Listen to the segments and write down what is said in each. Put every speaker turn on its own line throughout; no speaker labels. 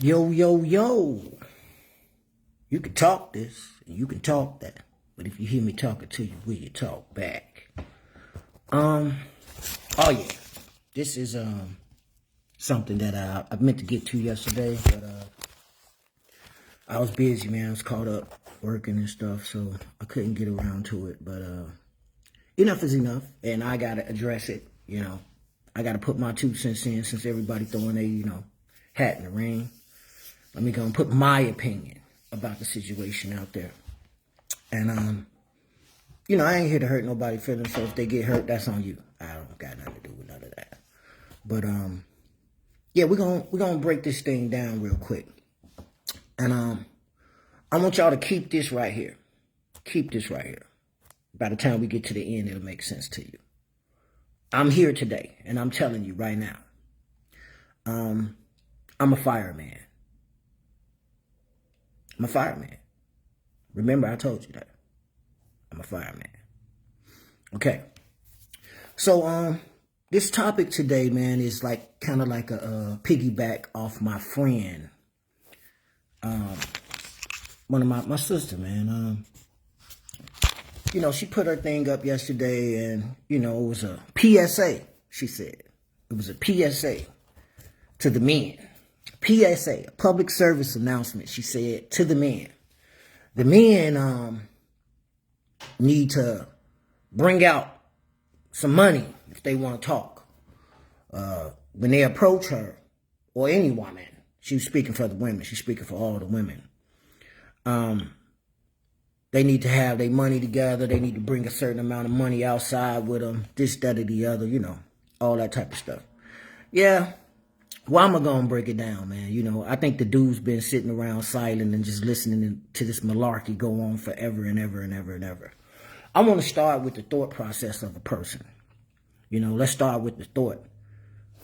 Yo, yo, yo. You can talk this and you can talk that. But if you hear me talking to you, will you talk back? Oh yeah. This is something that I meant to get to yesterday, but I was busy, man. I was caught up working and stuff, so I couldn't get around to it. But enough is enough, and I gotta address it, I gotta put my 2 cents in since everybody throwing a, hat in the ring. Let me go and put my opinion about the situation out there. And, I ain't here to hurt nobody's feelings, so if they get hurt, that's on you. I don't got nothing to do with none of that. But, yeah, we're gonna break this thing down real quick. And, I want y'all to keep this right here. Keep this right here. By the time we get to the end, it'll make sense to you. I'm here today, and I'm telling you right now, I'm a fireman. I'm a fireman. Remember, I told you that. I'm a fireman. Okay. So, this topic today, man, is like kind of like a piggyback off my friend. One of my sister, man. She put her thing up yesterday, and, it was a PSA, she said. It was a PSA to the men. PSA, a public service announcement, she said, to the men. The men need to bring out some money if they want to talk. When they approach her, or any woman, she was speaking for the women, she's speaking for all the women. They need to have their money together. They need to bring a certain amount of money outside with them. This, that, or the other, all that type of stuff. Yeah. Well, I'm going to break it down, man. I think the dude's been sitting around silent and just listening to this malarkey go on forever and ever and ever and ever. I want to start with the thought process of a person. Let's start with the thought.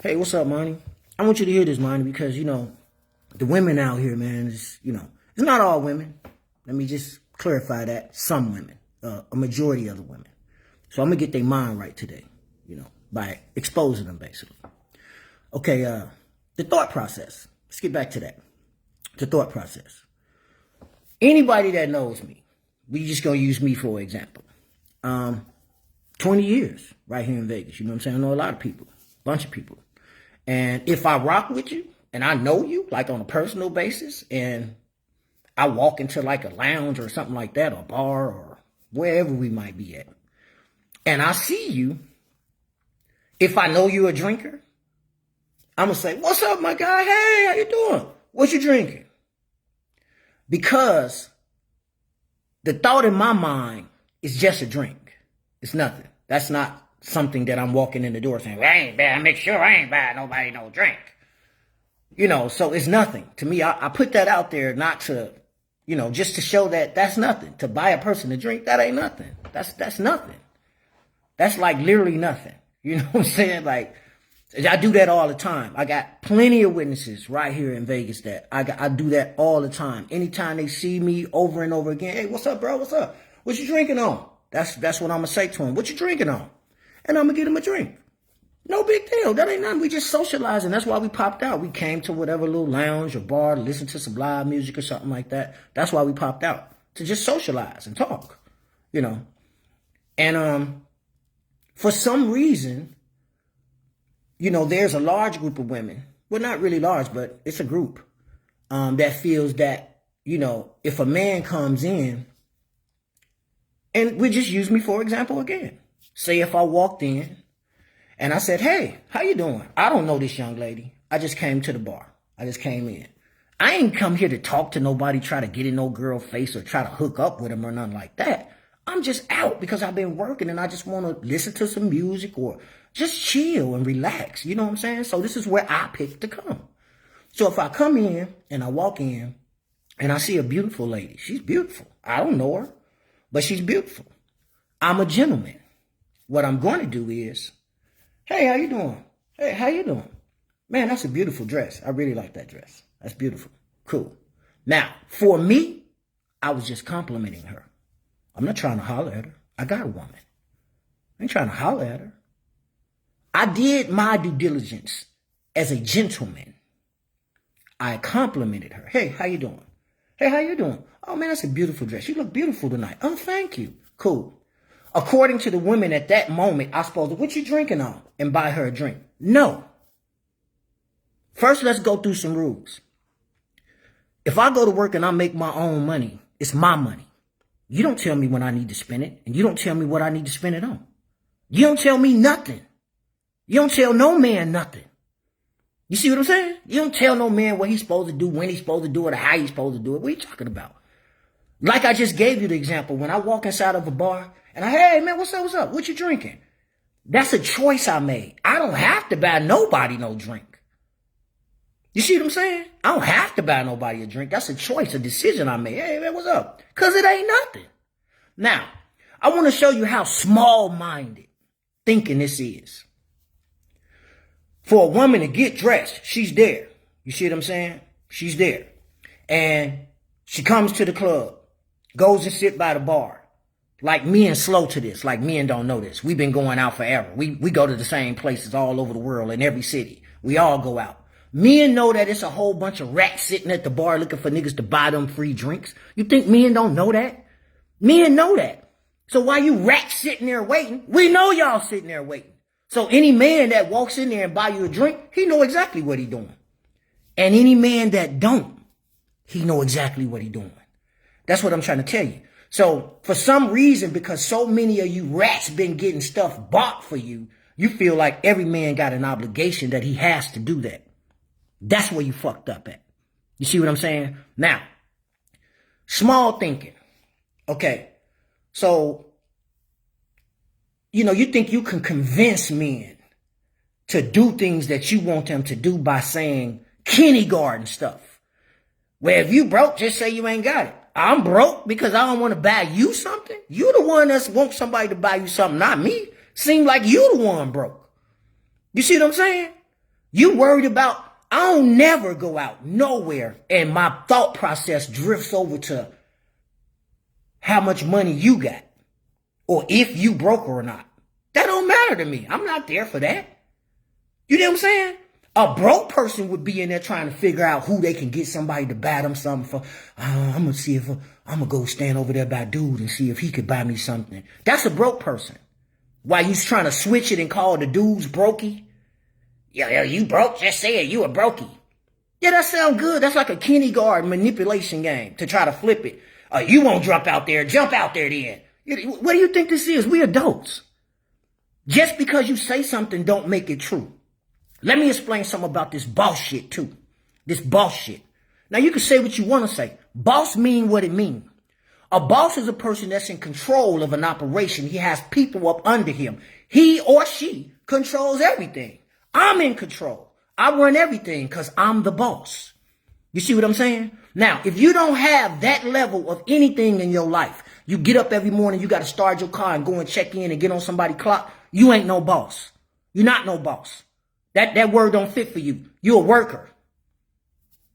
Hey, what's up, Monty? I want you to hear this, Monty, because, the women out here, man, it's not all women. Let me just clarify that. Some women, a majority of the women. So I'm going to get their mind right today, by exposing them, basically. Okay, the thought process. Let's get back to that. The thought process. Anybody that knows me, we just going to use me for example. 20 years right here in Vegas. You know what I'm saying? I know a lot of people, a bunch of people. And if I rock with you and I know you, like on a personal basis, and I walk into like a lounge or something like that, or a bar or wherever we might be at, and I see you, if I know you're a drinker, I'm going to say, what's up, my guy? Hey, how you doing? What you drinking? Because the thought in my mind is just a drink. It's nothing. That's not something that I'm walking in the door saying, well, I ain't bad. Make sure I ain't buying nobody no drink. So it's nothing. To me, I put that out there not to, just to show that that's nothing. To buy a person a drink, that ain't nothing. That's nothing. That's like literally nothing. You know what I'm saying? Like, I do that all the time. I got plenty of witnesses right here in Vegas that I do that all the time. Anytime they see me over and over again, hey, what's up, bro? What's up? What you drinking on? That's what I'm going to say to him. What you drinking on? And I'm going to get him a drink. No big deal. That ain't nothing. We just socializing. That's why we popped out. We came to whatever little lounge or bar to listen to some live music or something like that. That's why we popped out. To just socialize and talk. And for some reason, there's a large group of women. Well, not really large, but it's a group that feels that, if a man comes in, and we just use me for example again. Say if I walked in and I said, hey, how you doing? I don't know this young lady. I just came to the bar. I just came in. I ain't come here to talk to nobody, try to get in no girl face or try to hook up with them or nothing like that. I'm just out because I've been working and I just want to listen to some music or just chill and relax. You know what I'm saying? So this is where I pick to come. So if I come in and I walk in and I see a beautiful lady, she's beautiful. I don't know her, but she's beautiful. I'm a gentleman. What I'm going to do is, hey, how you doing? Hey, how you doing? Man, that's a beautiful dress. I really like that dress. That's beautiful. Cool. Now, for me, I was just complimenting her. I'm not trying to holler at her. I got a woman. I ain't trying to holler at her. I did my due diligence as a gentleman. I complimented her. Hey, how you doing? Hey, how you doing? Oh, man, that's a beautiful dress. You look beautiful tonight. Oh, thank you. Cool. According to the women at that moment, I supposed to, what you drinking on? And buy her a drink. No. First, let's go through some rules. If I go to work and I make my own money, it's my money. You don't tell me when I need to spend it, and you don't tell me what I need to spend it on. You don't tell me nothing. You don't tell no man nothing. You see what I'm saying? You don't tell no man what he's supposed to do, when he's supposed to do it, or how he's supposed to do it. What are you talking about? Like I just gave you the example, when I walk inside of a bar, and hey, man, what's up? What you drinking? That's a choice I made. I don't have to buy nobody no drink. You see what I'm saying? I don't have to buy nobody a drink. That's a choice, a decision I made. Hey, man, what's up? Because it ain't nothing. Now, I want to show you how small-minded thinking this is. For a woman to get dressed, she's there. You see what I'm saying? She's there. And she comes to the club, goes and sit by the bar. Like men slow to this, like men don't know this. We've been going out forever. We go to the same places all over the world, in every city. We all go out. Men know that it's a whole bunch of rats sitting at the bar looking for niggas to buy them free drinks. You think men don't know that? Men know that. So while you rats sitting there waiting, we know y'all sitting there waiting. So any man that walks in there and buy you a drink, he know exactly what he doing. And any man that don't, he know exactly what he doing. That's what I'm trying to tell you. So for some reason, because so many of you rats been getting stuff bought for you, you feel like every man got an obligation that he has to do that. That's where you fucked up at. You see what I'm saying? Now, small thinking. Okay. So, you think you can convince men to do things that you want them to do by saying kindergarten stuff. Where if you broke, just say you ain't got it. I'm broke because I don't want to buy you something. You the one that wants somebody to buy you something, not me. Seem like you the one broke. You see what I'm saying? You worried about, I don't never go out nowhere and my thought process drifts over to how much money you got or if you broke or not. That don't matter to me. I'm not there for that. You know what I'm saying? A broke person would be in there trying to figure out who they can get somebody to buy them something for. I'm going to see if I'm going to go stand over there by dude and see if he could buy me something. That's a broke person. While you trying to switch it and call the dudes brokey. Yeah, you broke? Just say it. You a brokey. Yeah, that sound good. That's like a kindergarten manipulation game to try to flip it. You won't jump out there then. What do you think this is? We adults. Just because you say something don't make it true. Let me explain something about this boss shit too. This boss shit. Now you can say what you want to say. Boss mean what it mean. A boss is a person that's in control of an operation. He has people up under him. He or she controls everything. I'm in control. I run everything because I'm the boss. You see what I'm saying? Now, if you don't have that level of anything in your life, you get up every morning, you got to start your car and go and check in and get on somebody's clock, you ain't no boss. You're not no boss. That word don't fit for you. You're a worker.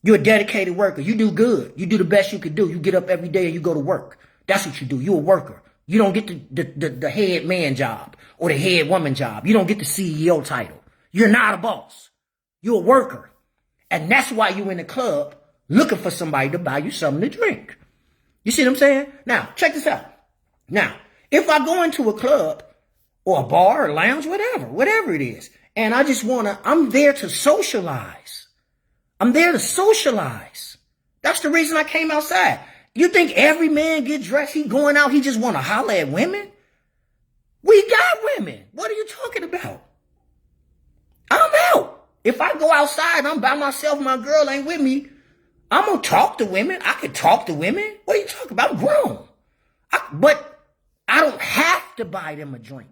You're a dedicated worker. You do good. You do the best you can do. You get up every day and you go to work. That's what you do. You're a worker. You don't get the head man job or the head woman job. You don't get the CEO title. You're not a boss. You're a worker. And that's why you're in the club looking for somebody to buy you something to drink. You see what I'm saying? Now, check this out. Now, if I go into a club or a bar or lounge, whatever it is, and I just I'm there to socialize. I'm there to socialize. That's the reason I came outside. You think every man get dressed, he going out, he just want to holler at women? We got women. What are you talking about? I'm out. If I go outside, I'm by myself, my girl ain't with me, I'm going to talk to women. I can talk to women. What are you talking about? I'm grown. But I don't have to buy them a drink.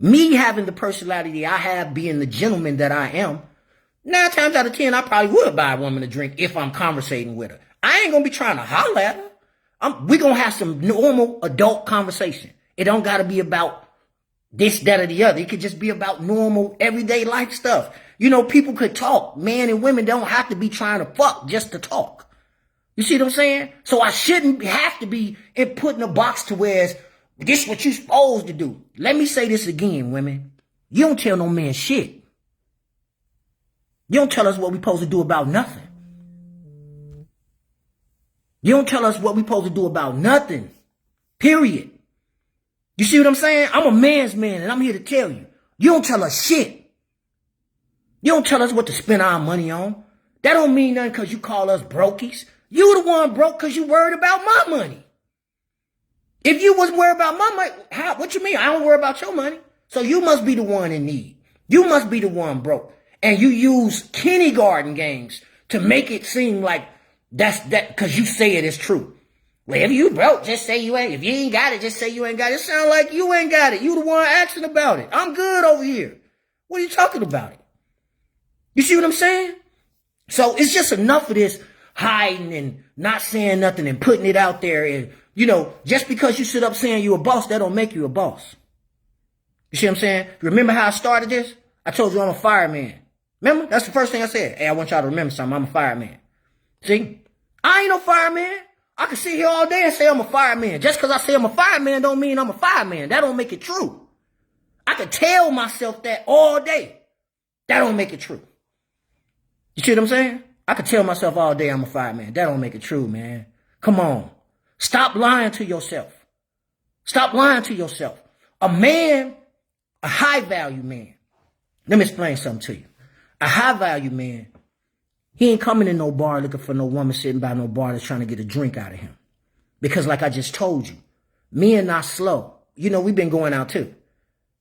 Me having the personality I have, being the gentleman that I am, 9 times out of 10, I probably would buy a woman a drink if I'm conversating with her. I ain't going to be trying to holler at her. We're going to have some normal adult conversation. It don't got to be about this, that, or the other. It could just be about normal, everyday life stuff. People could talk. Men and women don't have to be trying to fuck just to talk. You see what I'm saying? So I shouldn't have to be put in a box to where it's, this is what you supposed to do. Let me say this again, women. You don't tell no man shit. You don't tell us what we supposed to do about nothing. You don't tell us what we supposed to do about nothing. Period. You see what I'm saying? I'm a man's man, and I'm here to tell you. You don't tell us shit. You don't tell us what to spend our money on. That don't mean nothing because you call us brokies. You the one broke because you worried about my money. If you was worried about my money, what you mean? I don't worry about your money. So you must be the one in need. You must be the one broke. And you use kindergarten games to make it seem like that's because you say it is true. Well, if you broke, just say you ain't. If you ain't got it, just say you ain't got it. It sound like you ain't got it. You the one asking about it. I'm good over here. What are you talking about it? You see what I'm saying? So it's just enough of this hiding and not saying nothing and putting it out there. And, you know, just because you sit up saying you a boss, that don't make you a boss. You see what I'm saying? Remember how I started this? I told you I'm a fireman. Remember? That's the first thing I said. Hey, I want y'all to remember something. I'm a fireman. See? I ain't no fireman. I can sit here all day and say I'm a fireman. Just because I say I'm a fireman don't mean I'm a fireman. That don't make it true. I can tell myself that all day. That don't make it true. You see what I'm saying? I can tell myself all day I'm a fireman. That don't make it true, man. Come on. Stop lying to yourself. Stop lying to yourself. A man, a high value man. Let me explain something to you. A high value man, he ain't coming in no bar looking for no woman sitting by no bar that's trying to get a drink out of him. Because like I just told you, men not slow. You know, we've been going out too.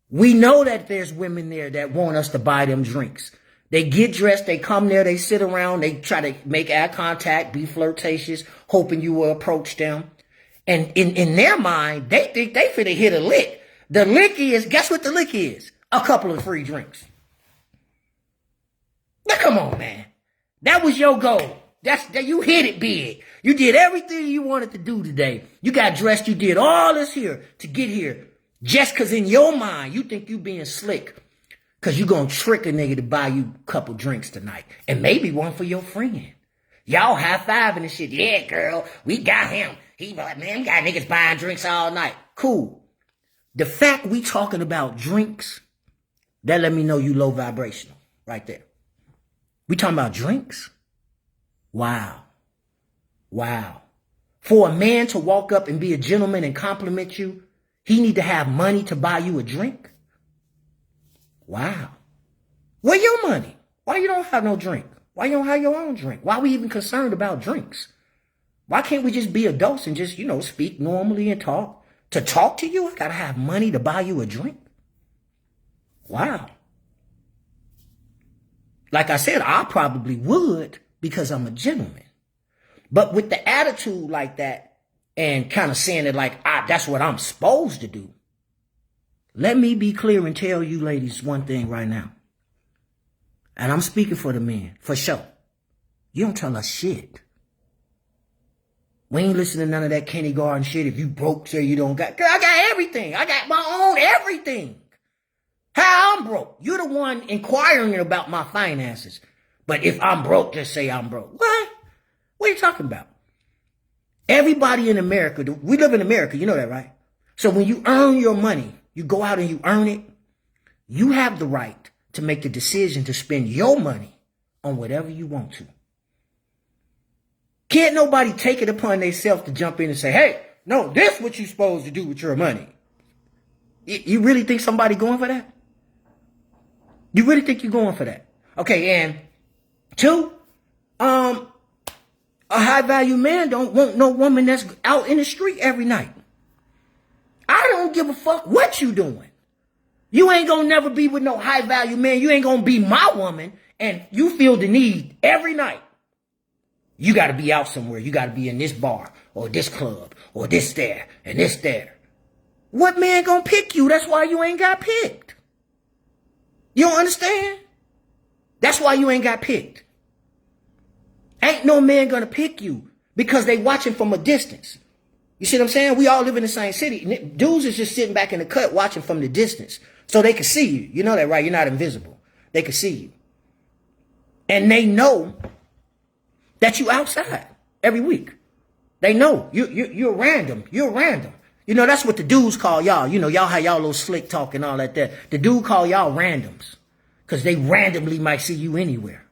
We know that there's women there that want us to buy them drinks. They get dressed, they come there, they sit around, they try to make eye contact, be flirtatious, hoping you will approach them. And in their mind, they think they finna hit a lick. The lick is, guess what the lick is? A couple of free drinks. Now come on, man. That was your goal. That you hit it big. You did everything you wanted to do today. You got dressed, you did all this here to get here. Just because in your mind, you think you being slick. Because you're going to trick a nigga to buy you a couple drinks tonight. And maybe one for your friend. Y'all high-fiving and shit. Yeah, girl, we got him. He like, man, we got niggas buying drinks all night. Cool. The fact we talking about drinks, that let me know you low vibrational. Right there. We talking about drinks? Wow. Wow. For a man to walk up and be a gentleman and compliment you, he need to have money to buy you a drink? Wow. Where your money? Why you don't have no drink? Why you don't have your own drink? Why we even concerned about drinks? Why can't we just be adults and just, speak normally and talk? To talk to you, I gotta have money to buy you a drink? Wow. Like I said, I probably would because I'm a gentleman. But with the attitude like that and kind of saying it like, that's what I'm supposed to do. Let me be clear and tell you ladies one thing right now. And I'm speaking for the men, for sure. You don't tell us shit. We ain't listening to none of that kindergarten shit. If you broke, say you don't got. Girl, I got everything. I got my own everything. How I'm broke. You're the one inquiring about my finances. But if I'm broke, just say I'm broke. What? What are you talking about? Everybody in America, we live in America, you know that, right? So when you earn your money, you go out and you earn it, you have the right to make the decision to spend your money on whatever you want to. Can't nobody take it upon themselves to jump in and say, hey, no, this is what you're supposed to do with your money. You really think somebody going for that? You really think you're going for that? Okay, and two, a high value man don't want no woman that's out in the street every night. I don't give a fuck what you doing. You ain't gonna never be with no high value man. You ain't gonna be my woman and you feel the need every night. You gotta be out somewhere. You gotta be in this bar or this club or this there and this there. What man gonna pick you? That's why you ain't got picked. You don't understand? That's why you ain't got picked. Ain't no man gonna pick you because they watching from a distance. You see what I'm saying? We all live in the same city. Dudes is just sitting back in the cut watching from the distance so they can see you. You know that, right? You're not invisible. They can see you. And they know that you outside every week. They know you're random. You're random. You know, that's what the dudes call y'all. You know, y'all have y'all little slick talk and all that there. The dude call y'all randoms because they randomly might see you anywhere.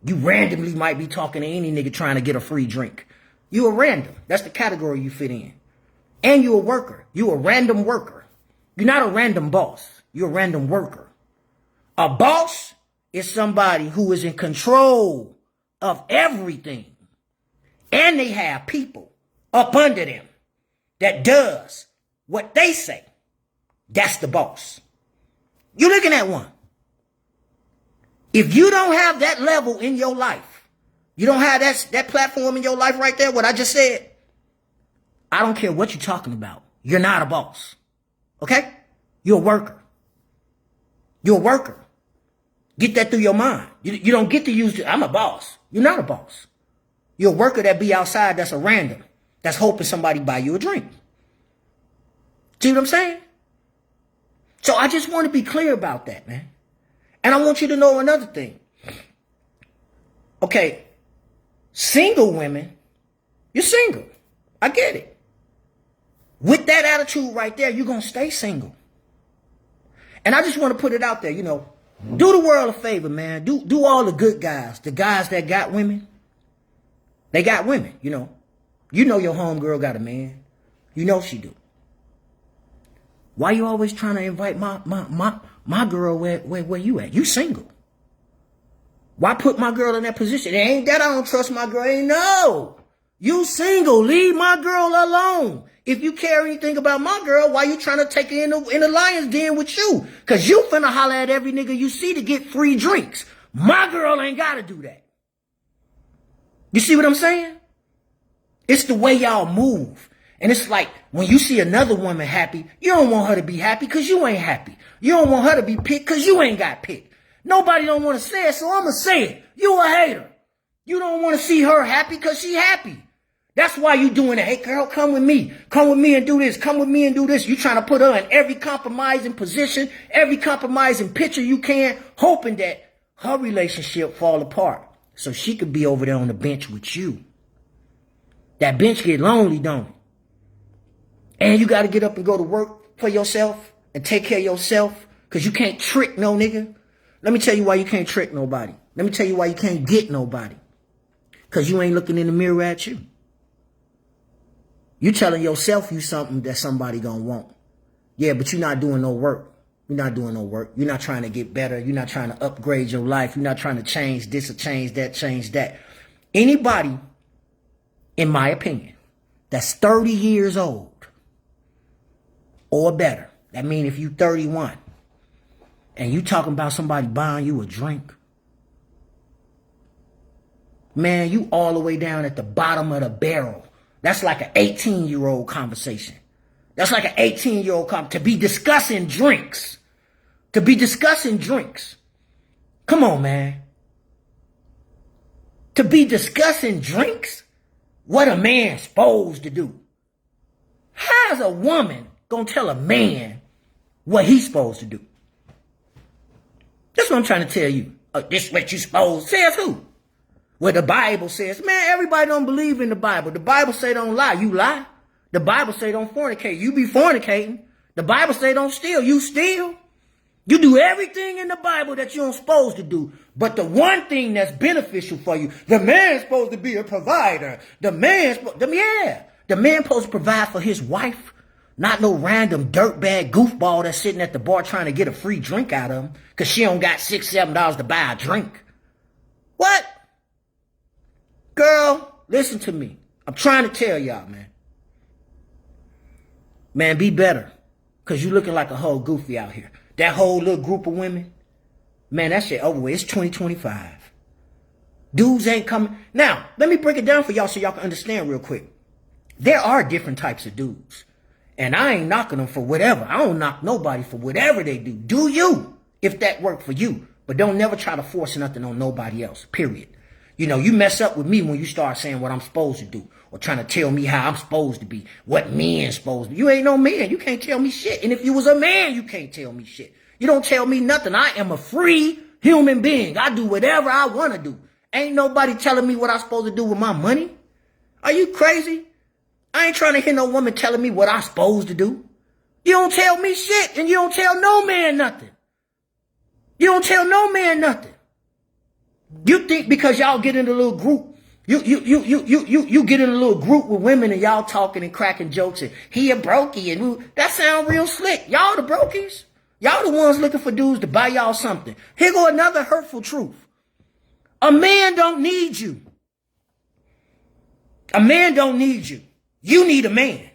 You randomly might be talking to any nigga trying to get a free drink. You a random. That's the category you fit in. And you a worker. You a random worker. You're not a random boss. You're a random worker. A boss is somebody who is in control of everything. And they have people up under them that does what they say. That's the boss. You're looking at one. If you don't have that level in your life, you don't have that platform in your life right there, what I just said, I don't care what you're talking about. You're not a boss. Okay? You're a worker. You're a worker. Get that through your mind. You don't get to use I'm a boss. You're not a boss. You're a worker that be outside that's a random. That's hoping somebody buy you a drink. See what I'm saying? So I just want to be clear about that, man. And I want you to know another thing. Okay, single women, you're single. I get it. With that attitude right there, you're going to stay single. And I just want to put it out there, you know, do the world a favor, man. Do all the good guys, the guys that got women. They got women, you know. You know your homegirl got a man. You know she do. Why you always trying to invite my girl where you at? You single. Why put my girl in that position? It ain't that I don't trust my girl. Ain't no. You single. Leave my girl alone. If you care anything about my girl, why you trying to take her in the lion's den with you? Because you finna holler at every nigga you see to get free drinks. My girl ain't got to do that. You see what I'm saying? It's the way y'all move. And it's like when you see another woman happy, you don't want her to be happy because you ain't happy. You don't want her to be picked because you ain't got picked. Nobody don't want to say it, so I'm going to say it. You a hater. You don't want to see her happy because she happy. That's why you doing it. Hey, girl, come with me. Come with me and do this. Come with me and do this. You trying to put her in every compromising position, every compromising picture you can, hoping that her relationship fall apart so she could be over there on the bench with you. That bench get lonely, don't it? And you got to get up and go to work for yourself and take care of yourself because you can't trick no nigga. Let me tell you why you can't trick nobody. Let me tell you why you can't get nobody. Because you ain't looking in the mirror at you. You telling yourself you something that somebody gonna want. Yeah, but you're not doing no work. You're not doing no work. You're not trying to get better. You're not trying to upgrade your life. You're not trying to change this or change that, change that. Anybody, in my opinion, that's 30 years old or better. That means if you 31 and you talking about somebody buying you a drink, man, you all the way down at the bottom of the barrel. That's like an 18-year-old conversation. That's like an 18-year-old to be discussing drinks. To be discussing drinks. Come on, man. To be discussing drinks? What a man's supposed to do. How's a woman gonna tell a man what he's supposed to do? That's what I'm trying to tell you. This what you supposed. Says who? Well, the Bible says, man, everybody don't believe in the Bible. The Bible say don't lie. You lie. The Bible say don't fornicate. You be fornicating. The Bible say don't steal. You steal. You do everything in the Bible that you're supposed to do. But the one thing that's beneficial for you, the man's supposed to be a provider. The man's supposed to provide for his wife. Not no random dirtbag goofball that's sitting at the bar trying to get a free drink out of him because she don't got $6, $7 to buy a drink. What? Girl, listen to me. I'm trying to tell y'all, man. Man, be better. Because you looking like a whole goofy out here. That whole little group of women, man, that shit over with. It's 2025. Dudes ain't coming. Now, let me break it down for y'all so y'all can understand real quick. There are different types of dudes. And I ain't knocking them for whatever. I don't knock nobody for whatever they do. Do you, if that worked for you. But don't never try to force nothing on nobody else, period. You know, you mess up with me when you start saying what I'm supposed to do or trying to tell me how I'm supposed to be, what men's supposed to be. You ain't no man. You can't tell me shit. And if you was a man, you can't tell me shit. You don't tell me nothing. I am a free human being. I do whatever I want to do. Ain't nobody telling me what I'm supposed to do with my money. Are you crazy? I ain't trying to hear no woman telling me what I'm supposed to do. You don't tell me shit and you don't tell no man nothing. You don't tell no man nothing. You think because y'all get in a little group You get in a little group with women and y'all talking and cracking jokes and he a brokey and that sound real slick. Y'all the brokies. Y'all the ones looking for dudes to buy y'all something. Here go another hurtful truth. A man don't need you. A man don't need you. You need a man.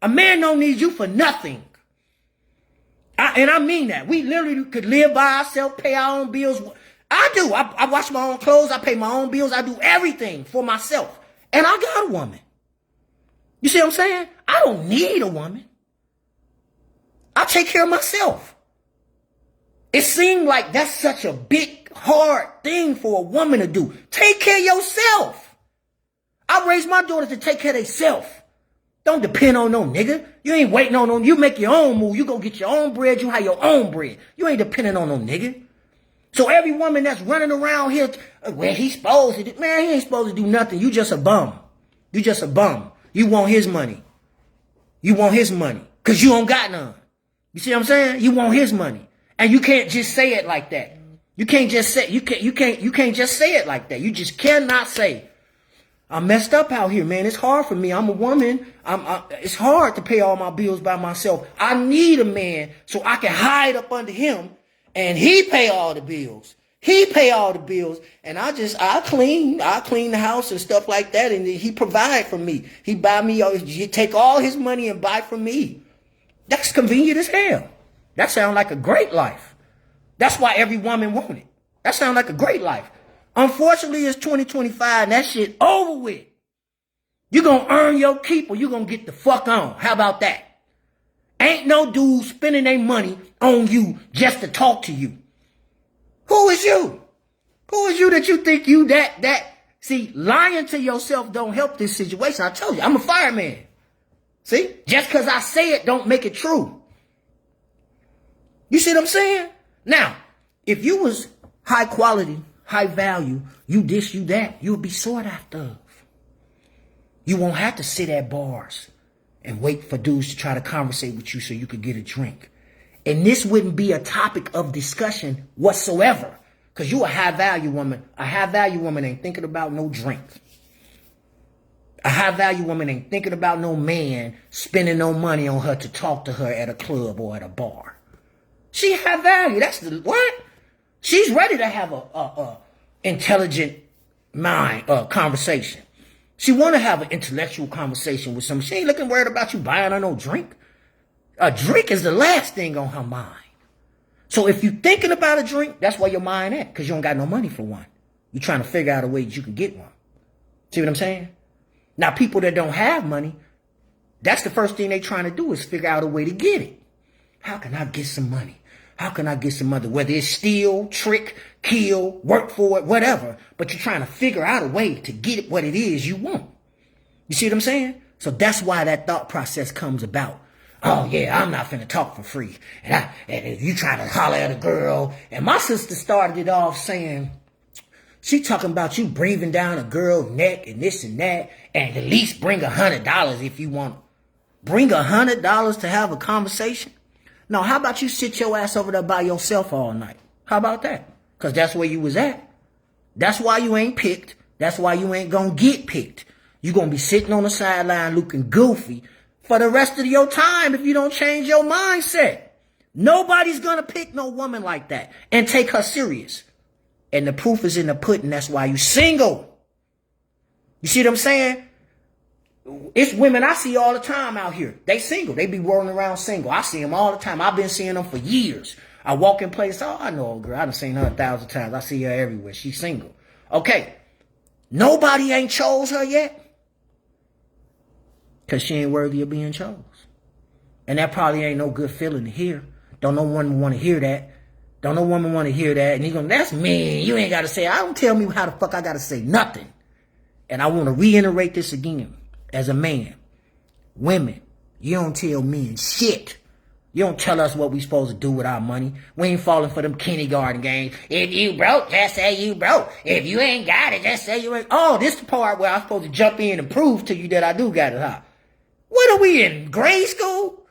A man don't need you for nothing. And I mean that. We literally could live by ourselves, pay our own bills. I do. I wash my own clothes. I pay my own bills. I do everything for myself. And I got a woman. You see what I'm saying? I don't need a woman. I take care of myself. It seemed like that's such a big, hard thing for a woman to do. Take care of yourself. I raised my daughters to take care of themselves. Don't depend on no nigga. You ain't waiting on no. You make your own move. You go get your own bread. You have your own bread. You ain't depending on no nigga. So every woman that's running around here, well, he's supposed to do, man, he ain't supposed to do nothing. You just a bum. You just a bum. You want his money. You want his money because you don't got none. You see what I'm saying? You want his money. And you can't just say it like that. You can't just say, you can't just say it like that. You just cannot say, I'm messed up out here, man. It's hard for me. I'm a woman. It's hard to pay all my bills by myself. I need a man so I can hide up under him and he pay all the bills. He pay all the bills. And I clean the house and stuff like that. And he provide for me. He buy me, he take all his money and buy for me. That's convenient as hell. That sounds like a great life. That's why every woman want it. That sounds like a great life. Unfortunately, it's 2025 and that shit over with. You're going to earn your keep or you're going to get the fuck on. How about that? Ain't no dude spending their money on you just to talk to you. Who is you? Who is you that you think you that? See, lying to yourself don't help this situation. I told you, I'm a fireman. See? Just because I say it don't make it true. You see what I'm saying? Now, if you was high quality, high value, you this, you that, you'll be sought after. You won't have to sit at bars and wait for dudes to try to conversate with you so you could get a drink. And this wouldn't be a topic of discussion whatsoever. Because you a high value woman. A high value woman ain't thinking about no drink. A high value woman ain't thinking about no man spending no money on her to talk to her at a club or at a bar. She high value. That's the what? She's ready to have a intelligent mind conversation. She want to have an intellectual conversation with someone. She ain't looking worried about you buying her no drink. A drink is the last thing on her mind. So if you thinking about a drink, that's where your mind at, because you don't got no money for one. You're trying to figure out a way that you can get one. See what I'm saying? Now, people that don't have money, that's the first thing they trying to do is figure out a way to get it. How can I get some money? How can I get some money? Whether it's steal, trick, kill, work for it, whatever. But you're trying to figure out a way to get what it is you want. You see what I'm saying? So that's why that thought process comes about. Oh, yeah, I'm not finna talk for free. And if you trying to holler at a girl. And my sister started it off saying, she talking about you breathing down a girl's neck and this and that. And at least bring $100 if you want. Bring $100 to have a conversation? No, how about you sit your ass over there by yourself all night? How about that? Because that's where you was at. That's why you ain't picked. That's why you ain't gonna get picked. You gonna be sitting on the sideline looking goofy for the rest of your time if you don't change your mindset. Nobody's gonna pick no woman like that and take her serious. And the proof is in the pudding. That's why you single. You see what I'm saying? It's women I see all the time out here. They single. They be rolling around single. I see them all the time. I've been seeing them for years. I walk in places. Oh, I know a girl. I done seen her 1,000 times. I see her everywhere. She's single. Okay. Nobody ain't chose her yet. Because she ain't worthy of being chose. And that probably ain't no good feeling to hear. Don't no woman want to hear that. Don't no woman want to hear that. And he's going, that's mean. You ain't got to say, I don't tell me how the fuck I got to say nothing. And I want to reiterate this again. As a man, women, you don't tell men shit. You don't tell us what we supposed to do with our money. We ain't falling for them kindergarten games. If you broke, just say you broke. If you ain't got it, just say you ain't. Oh, this the part where I'm supposed to jump in and prove to you that I do got it, huh? What are we in, grade school?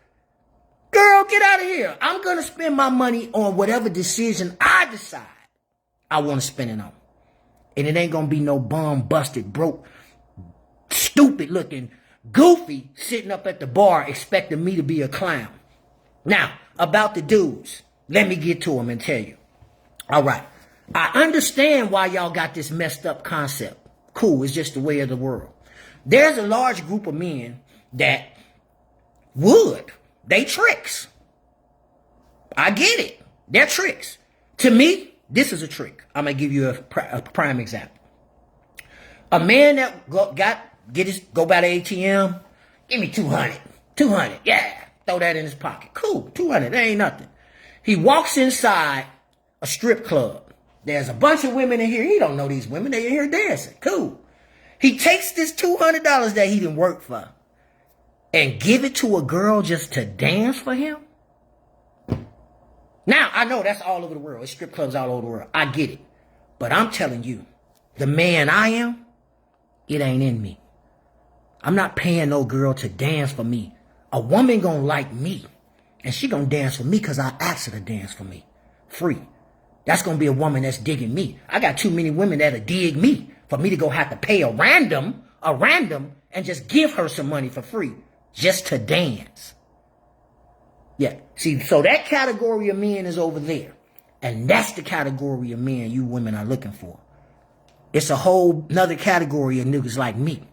Girl, get out of here. I'm going to spend my money on whatever decision I decide I want to spend it on. And it ain't gonna be no bum busted, broke, stupid looking, goofy sitting up at the bar expecting me to be a clown. Now, about the dudes, let me get to them and tell you. All right. I understand why y'all got this messed up concept. Cool, it's just the way of the world. There's a large group of men that they tricks. I get it. They're tricks. To me, this is a trick. I'm going to give you a prime example. A man that go by the ATM, give me 200. 200, yeah. Throw that in his pocket. Cool, 200, that ain't nothing. He walks inside a strip club. There's a bunch of women in here. He don't know these women. They in here dancing. Cool. He takes this $200 that he didn't work for and give it to a girl just to dance for him. Now, I know that's all over the world. It's strip clubs all over the world. I get it. But I'm telling you, the man I am, it ain't in me. I'm not paying no girl to dance for me. A woman gonna like me. And she gonna dance for me because I asked her to dance for me. Free. That's gonna be a woman that's digging me. I got too many women that'll dig me for me to go have to pay a random, and just give her some money for free just to dance. Yeah. See, so that category of men is over there. And that's the category of men you women are looking for. It's a whole nother category of niggas like me.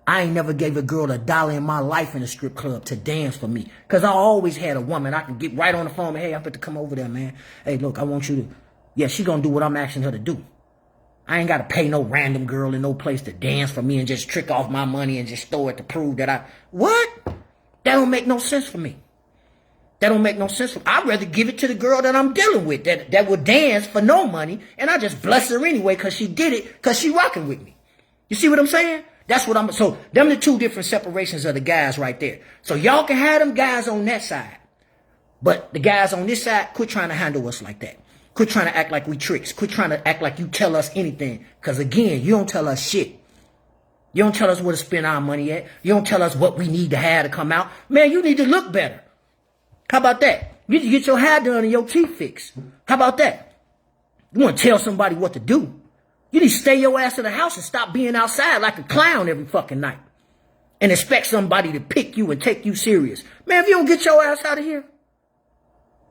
I ain't never gave a girl $1 in my life in a strip club to dance for me. Because I always had a woman I can get right on the phone. Hey, I'm about to come over there, man. Hey, look, I want you to... Yeah, she gonna do what I'm asking her to do. I ain't got to pay no random girl in no place to dance for me and just trick off my money and just throw it to prove that I... What? That don't make no sense for me. That don't make no sense. I'd rather give it to the girl that I'm dealing with that would dance for no money, and I just bless her anyway because she did it because she rocking with me. You see what I'm saying? That's what I'm... So them the two different separations of the guys right there. So y'all can have them guys on that side. But the guys on this side, quit trying to handle us like that. Quit trying to act like we tricks. Quit trying to act like you tell us anything. Because again, you don't tell us shit. You don't tell us where to spend our money at. You don't tell us what we need to have to come out. Man, you need to look better. How about that? You need to get your hair done and your teeth fixed. How about that? You want to tell somebody what to do. You need to stay your ass in the house and stop being outside like a clown every fucking night. And expect somebody to pick you and take you serious. Man, if you don't get your ass out of here.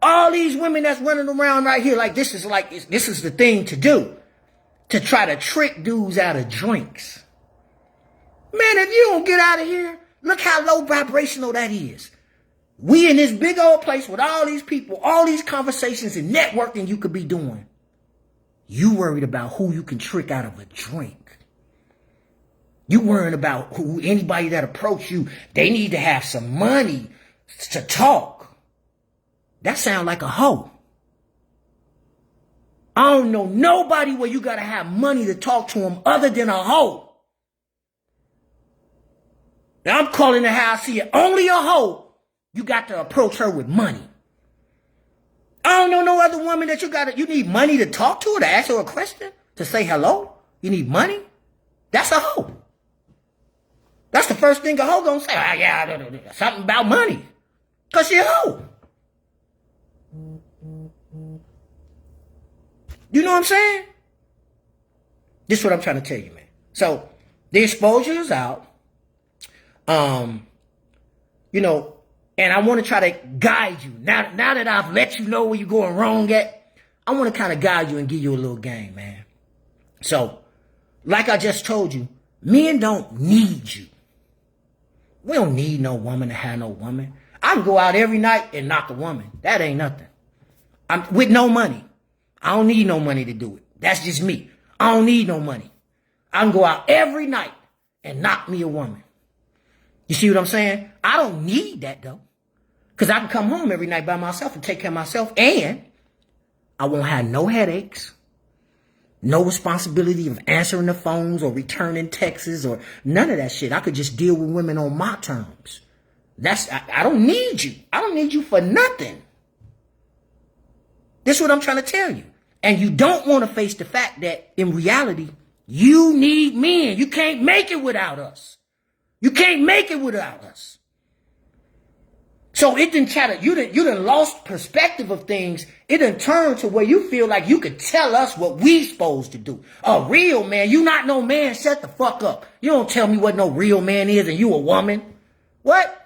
All these women that's running around right here this is the thing to do. To try to trick dudes out of drinks. Man, if you don't get out of here, look how low vibrational that is. We in this big old place with all these people, all these conversations and networking you could be doing. You worried about who you can trick out of a drink. You worrying about anybody that approach you, they need to have some money to talk. That sound like a hoe. I don't know nobody where you got to have money to talk to them other than a hoe. Now I'm calling it how I see it. Only a hoe. You got to approach her with money. I don't know no other woman that you need money to talk to her, to ask her a question, to say hello. You need money? That's a hoe. That's the first thing a hoe gonna say. Oh, yeah, something about money. Because she a hoe. You know what I'm saying? This is what I'm trying to tell you, man. So, the exposure is out. And I want to try to guide you. Now that I've let you know where you're going wrong at, I want to kind of guide you and give you a little game, man. So, like I just told you, men don't need you. We don't need no woman to have no woman. I can go out every night and knock a woman. That ain't nothing. I'm with no money. I don't need no money to do it. That's just me. I don't need no money. I can go out every night and knock me a woman. You see what I'm saying? I don't need that though. Because I can come home every night by myself and take care of myself. And I won't have no headaches. No responsibility of answering the phones or returning texts or none of that shit. I could just deal with women on my terms. I don't need you. I don't need you for nothing. This is what I'm trying to tell you. And you don't want to face the fact that in reality, you need men. You can't make it without us. You can't make it without us. So it didn't you didn't lost perspective of things. It didn't turn to where you feel like you could tell us what we supposed to do. A real man, you not no man, shut the fuck up. You don't tell me what no real man is and you a woman. What?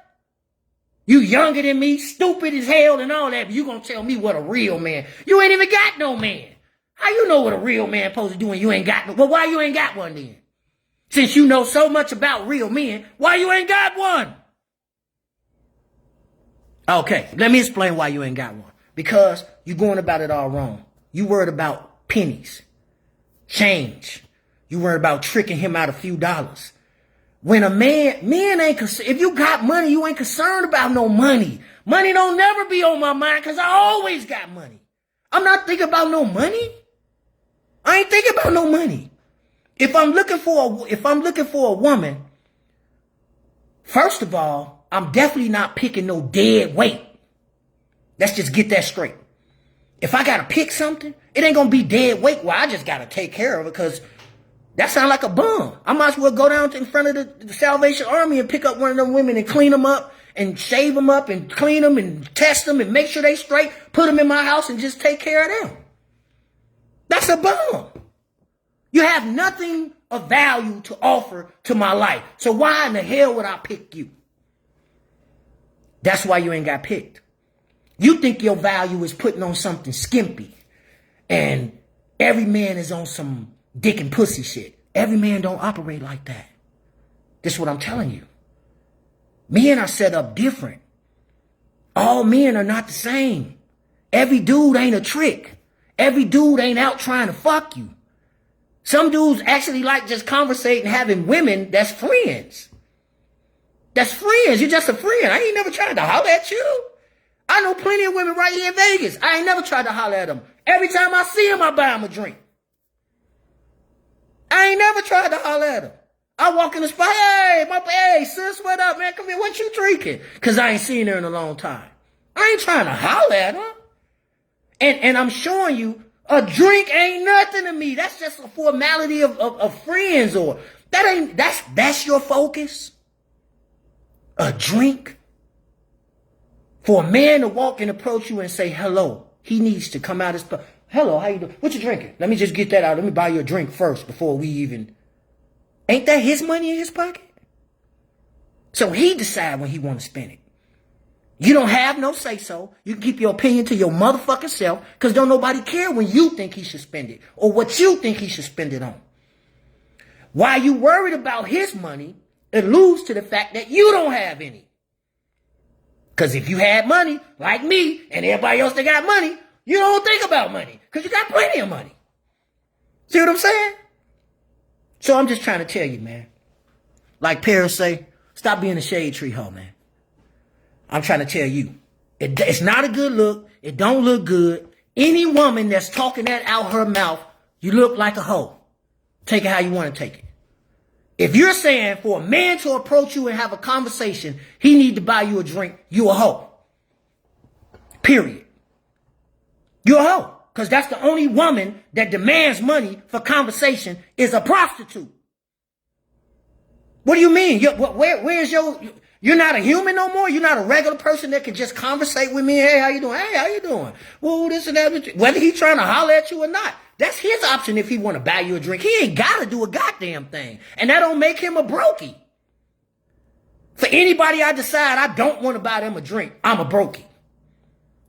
You younger than me, stupid as hell and all that, but you gonna tell me what a real man. You ain't even got no man. How you know what a real man supposed to do when you ain't got no? Well, why you ain't got one then? Since you know so much about real men, why you ain't got one? Okay, let me explain why you ain't got one. Because you going about it all wrong. You worried about pennies, change. You worried about tricking him out a few dollars. When a man ain't concerned, if you got money, you ain't concerned about no money. Money don't never be on my mind because I always got money. I'm not thinking about no money. I ain't thinking about no money. If I'm looking for a woman, first of all, I'm definitely not picking no dead weight. Let's just get that straight. If I gotta pick something, it ain't gonna be dead weight where I just gotta take care of it because that sounds like a bum. I might as well go down to in front of the Salvation Army and pick up one of them women and clean them up and shave them up and clean them and test them and make sure they straight, put them in my house and just take care of them. That's a bum. You have nothing of value to offer to my life. So why in the hell would I pick you? That's why you ain't got picked. You think your value is putting on something skimpy. And every man is on some dick and pussy shit. Every man don't operate like that. This is what I'm telling you. Men are set up different. All men are not the same. Every dude ain't a trick. Every dude ain't out trying to fuck you. Some dudes actually like just conversating, having women that's friends. That's friends. You're just a friend. I ain't never tried to holler at you. I know plenty of women right here in Vegas. I ain't never tried to holler at them. Every time I see them, I buy them a drink. I ain't never tried to holler at them. I walk in the spot, hey, sis, what up, man? Come here, what you drinking? Because I ain't seen her in a long time. I ain't trying to holler at her. And I'm showing you, a drink ain't nothing to me. That's just a formality of friends, or that's your focus. A drink. For a man to walk and approach you and say hello, he needs to come out his hello, how you doing? What you drinking? Let me just get that out. Let me buy you a drink first before we even. Ain't that his money in his pocket? So he decide when he want to spend it. You don't have no say so. You can keep your opinion to your motherfucking self because don't nobody care when you think he should spend it or what you think he should spend it on. While you worried about his money, it alludes to the fact that you don't have any. Because if you had money, like me and everybody else that got money, you don't think about money because you got plenty of money. See what I'm saying? So I'm just trying to tell you, man. Like Paris say, stop being a shade tree hoe, man. I'm trying to tell you, it's not a good look. It don't look good. Any woman that's talking that out her mouth, you look like a hoe. Take it how you want to take it. If you're saying for a man to approach you and have a conversation, he need to buy you a drink, you a hoe. Period. You're a hoe. Because that's the only woman that demands money for conversation is a prostitute. What do you mean? Where's your... You're not a human no more? You're not a regular person that can just conversate with me? Hey, how you doing? Hey, how you doing? Well, this and that. Whether he's trying to holler at you or not, that's his option if he want to buy you a drink. He ain't got to do a goddamn thing. And that don't make him a brokey. For anybody I decide I don't want to buy them a drink, I'm a brokey.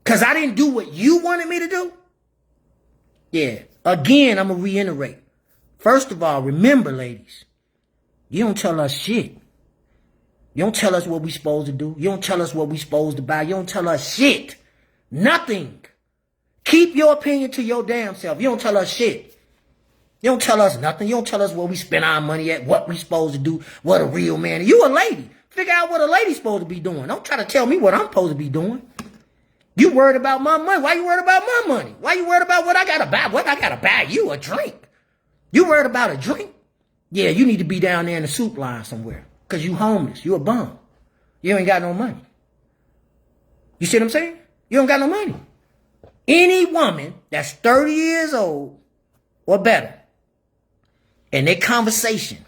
Because I didn't do what you wanted me to do? Yeah. Again, I'm going to reiterate. First of all, remember, ladies, you don't tell us shit. You don't tell us what we supposed to do. You don't tell us what we supposed to buy. You don't tell us shit. Nothing. Keep your opinion to your damn self. You don't tell us shit. You don't tell us nothing. You don't tell us where we spend our money at, what we supposed to do, what a real man is. You a lady. Figure out what a lady's supposed to be doing. Don't try to tell me what I'm supposed to be doing. You worried about my money. Why you worried about my money? Why you worried about what I got to buy? What I got to buy you a drink? You worried about a drink? Yeah, you need to be down there in the soup line somewhere. Because you homeless. You a bum. You ain't got no money. You see what I'm saying? You don't got no money. Any woman that's 30 years old or better, and their conversation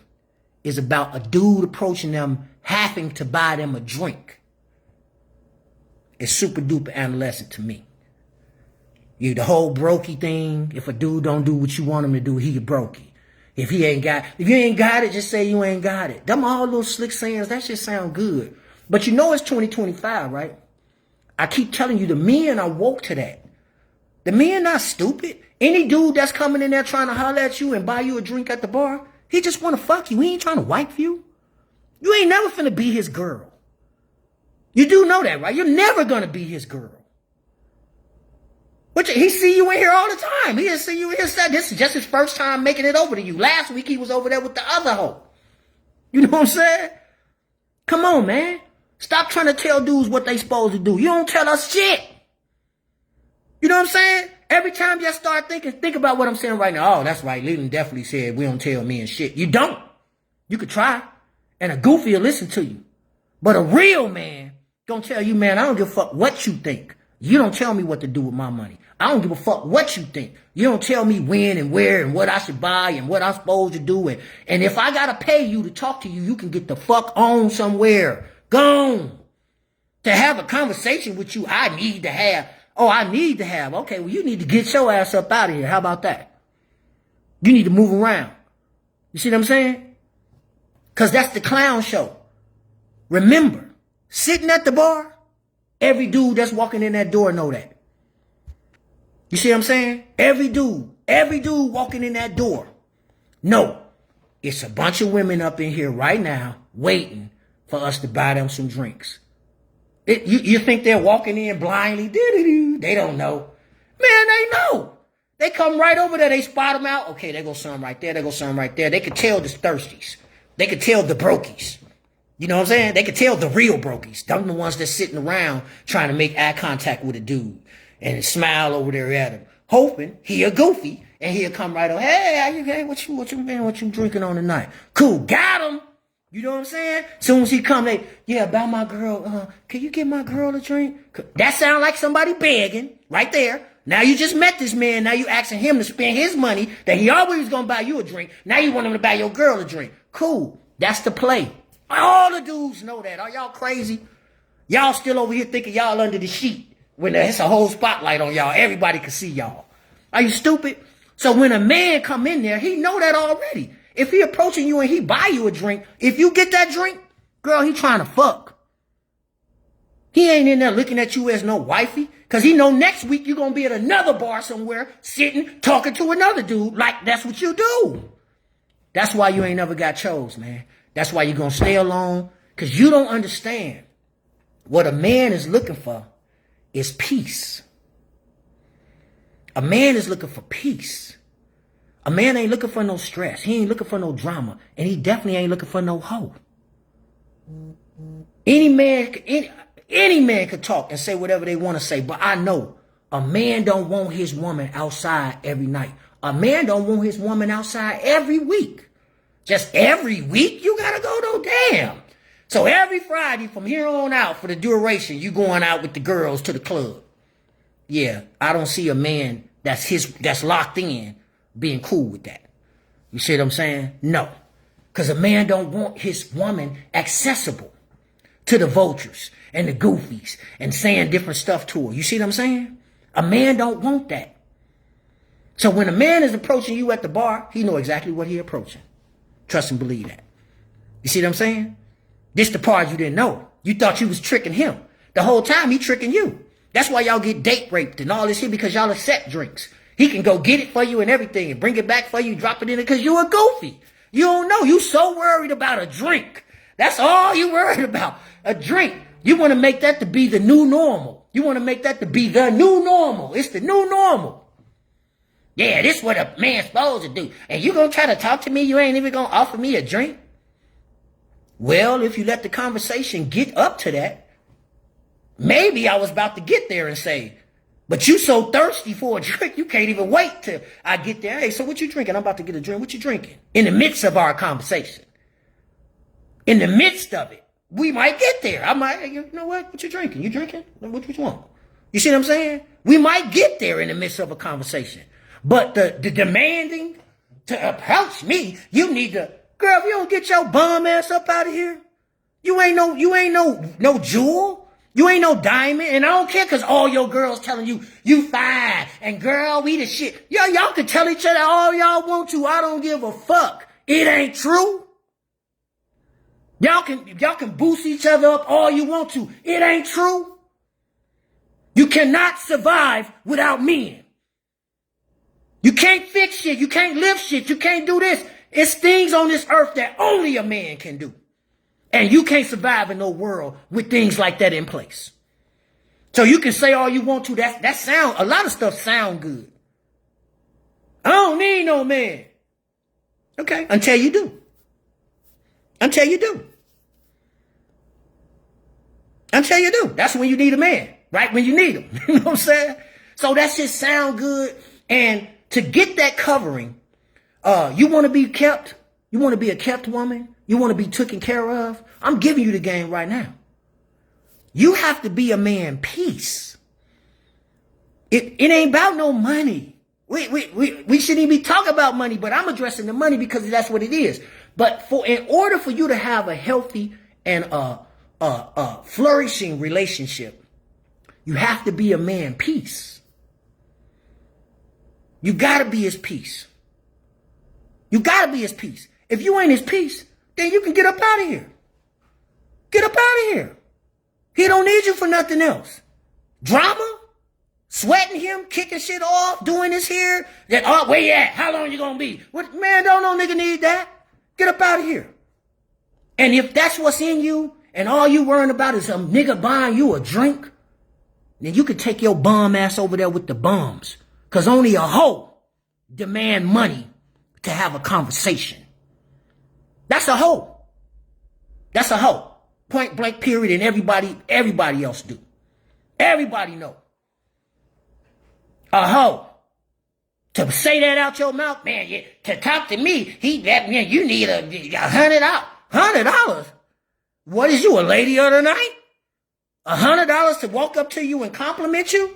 is about a dude approaching them having to buy them a drink, is super duper adolescent to me. The whole brokey thing, if a dude don't do what you want him to do, he a brokey. If you ain't got it, just say you ain't got it. Them all those slick sayings, that shit sound good. But you know it's 2025, right? I keep telling you, the men are woke to that. The men not stupid. Any dude that's coming in there trying to holler at you and buy you a drink at the bar, he just want to fuck you. He ain't trying to wipe you. You ain't never finna be his girl. You do know that, right? You're never gonna be his girl. But he see you in here all the time. He just see you in here. This is just his first time making it over to you. Last week he was over there with the other hoe. You know what I'm saying? Come on, man. Stop trying to tell dudes what they supposed to do. You don't tell us shit. You know what I'm saying? Every time you start thinking, think about what I'm saying right now. Oh, that's right. Leland definitely said we don't tell men shit. You don't. You could try. And a goofy will listen to you. But a real man gonna tell you, man, I don't give a fuck what you think. You don't tell me what to do with my money. I don't give a fuck what you think. You don't tell me when and where and what I should buy and what I'm supposed to do. And if I gotta pay you to talk to you, you can get the fuck on somewhere. Gone. To have a conversation with you, I need to have. Oh, I need to have. Okay, well, you need to get your ass up out of here. How about that? You need to move around. You see what I'm saying? Because that's the clown show. Remember, sitting at the bar, every dude that's walking in that door know that. You see what I'm saying? Every dude walking in that door. No, it's a bunch of women up in here right now waiting for us to buy them some drinks. You think they're walking in blindly? They don't know. Man, they know. They come right over there. They spot them out. Okay, there goes some right there. There goes some right there. They could tell the thirsties. They could tell the brokies. You know what I'm saying? They could tell the real brokies. Them the ones that's sitting around trying to make eye contact with a dude and smile over there at him, hoping he a goofy and he'll come right over. Hey, what you drinking on tonight? Cool, got him. You know what I'm saying? Soon as he come, buy my girl. Can you get my girl a drink? That sound like somebody begging right there. Now you just met this man. Now you asking him to spend his money that he always was gonna buy you a drink. Now you want him to buy your girl a drink. Cool, that's the play. All the dudes know that. Are y'all crazy? Y'all still over here thinking y'all under the sheet when there's a whole spotlight on y'all. Everybody can see y'all. Are you stupid? So when a man come in there, he know that already. If he approaching you and he buy you a drink, if you get that drink, girl, he trying to fuck. He ain't in there looking at you as no wifey, because he know next week you're going to be at another bar somewhere sitting, talking to another dude like that's what you do. That's why you ain't never got chose, man. That's why you're going to stay alone, because you don't understand. What a man is looking for is peace. A man is looking for peace. A man ain't looking for no stress. He ain't looking for no drama. And he definitely ain't looking for no hoe. Any man could talk and say whatever they want to say. But I know a man don't want his woman outside every night. A man don't want his woman outside every week. Just every week you gotta go? No, damn. So every Friday from here on out for the duration, you going out with the girls to the club. Yeah, I don't see a man that's locked in being cool with that. You see what I'm saying? No. Because a man don't want his woman accessible to the vultures and the goofies and saying different stuff to her. You see what I'm saying? A man don't want that. So when a man is approaching you at the bar, he know exactly what he approaching. Trust and believe that. You see what I'm saying? This the part you didn't know. You thought you was tricking him. The whole time he tricking you. That's why y'all get date raped and all this shit, because y'all accept drinks. He can go get it for you and everything and bring it back for you, drop it in it because you a goofy. You don't know. You so worried about a drink. That's all you worried about. A drink. You want to make that to be the new normal. You want to make that to be the new normal. It's the new normal. Yeah, this is what a man's supposed to do. And you going to try to talk to me? You ain't even going to offer me a drink? Well, if you let the conversation get up to that, maybe I was about to get there and say, but you so thirsty for a drink, you can't even wait till I get there. Hey, so what you drinking? I'm about to get a drink. What you drinking? In the midst of our conversation. In the midst of it. We might get there. I might, you know what you drinking? You drinking? What you want? You see what I'm saying? We might get there in the midst of a conversation. But the demanding to approach me, you need to, girl, if you don't get your bum ass up out of here, you ain't no jewel. You ain't no diamond, and I don't care because all your girls telling you, you fine, and girl, we the shit. Y'all can tell each other all y'all want to. I don't give a fuck. It ain't true. Y'all can boost each other up all you want to. It ain't true. You cannot survive without men. You can't fix shit. You can't lift shit. You can't do this. It's things on this earth that only a man can do. And you can't survive in no world with things like that in place. So you can say all you want to. That sound, a lot of stuff sound good. I don't need no man. Okay, until you do. Until you do. Until you do. That's when you need a man. Right when you need him. You know what I'm saying? So that shit sound good. And to get that covering, you want to be kept? You want to be a kept woman? You want to be taken care of? I'm giving you the game right now. You have to be a man peace. It ain't about no money. We shouldn't even be talking about money, but I'm addressing the money because that's what it is. But in order for you to have a healthy and flourishing relationship, you have to be a man peace. You gotta be his peace. You gotta be his peace. If you ain't his peace, then you can get up out of here. Get up out of here. He don't need you for nothing else. Drama? Sweating him, kicking shit off, doing this here. That, oh, where you at? How long you gonna be? What, man, don't no nigga need that. Get up out of here. And if that's what's in you, and all you worrying about is a nigga buying you a drink, then you can take your bum ass over there with the bums. Cause only a hoe demand money to have a conversation. That's a hoe. That's a hoe. Point blank period, and everybody else do. Everybody know. A hoe. To say that out your mouth, man, yeah, to talk to me, man, you need $100. $100? What is you, a lady of the night? $100 to walk up to you and compliment you?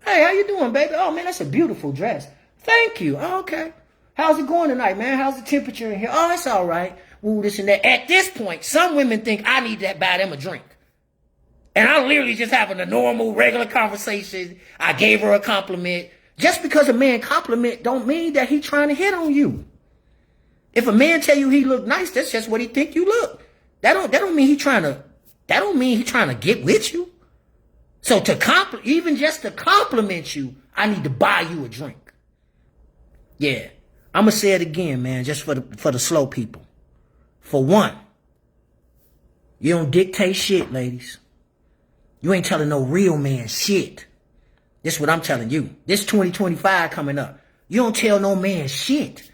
Hey, how you doing, baby? Oh, man, that's a beautiful dress. Thank you. Oh, okay. How's it going tonight, man? How's the temperature in here? Oh, it's all right. Ooh, this and that. At this point, some women think I need to buy them a drink. And I'm literally just having a normal, regular conversation. I gave her a compliment. Just because a man compliment don't mean that he trying to hit on you. If a man tell you he look nice, that's just what he think you look. That don't mean he trying to get with you. So even just to compliment you, I need to buy you a drink. Yeah. I'm going to say it again, man, just for the slow people. For one, you don't dictate shit, ladies. You ain't telling no real man shit. This is what I'm telling you. This 2025 coming up. You don't tell no man shit.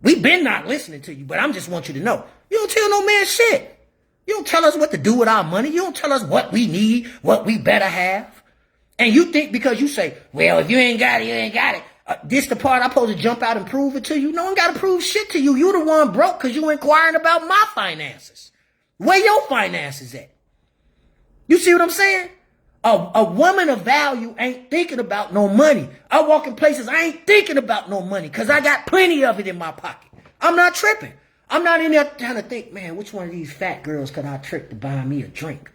We been not listening to you, but I just want you to know. You don't tell no man shit. You don't tell us what to do with our money. You don't tell us what we need, what we better have. And you think because you say, well, if you ain't got it, you ain't got it. This the part I'm supposed to jump out and prove it to you? No one got to prove shit to you. You the one broke because you inquiring about my finances. Where your finances at? You see what I'm saying? A woman of value ain't thinking about no money. I walk in places, I ain't thinking about no money because I got plenty of it in my pocket. I'm not tripping. I'm not in there trying to think, man, which one of these fat girls could I trick to buy me a drink?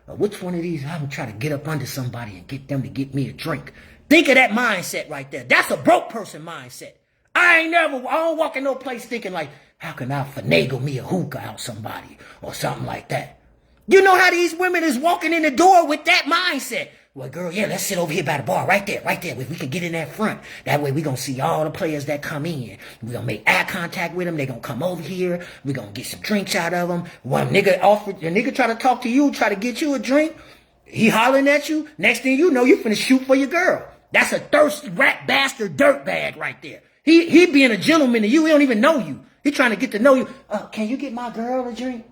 Or which one of these I'm going to try to get up under somebody and get them to get me a drink? Think of that mindset right there. That's a broke person mindset. I don't walk in no place thinking like, how can I finagle me a hookah out somebody or something like that? You know how these women is walking in the door with that mindset. Well, girl, yeah, let's sit over here by the bar right there. If we can get in that front. That way we going to see all the players that come in. we going to make eye contact with them. They going to come over here. we going to get some drinks out of them. One nigga try to talk to you, try to get you a drink. He hollering at you. Next thing you know, you finna shoot for your girl. That's a thirsty rat bastard dirtbag right there. He being a gentleman to you. He don't even know you. He trying to get to know you. Can you get my girl a drink?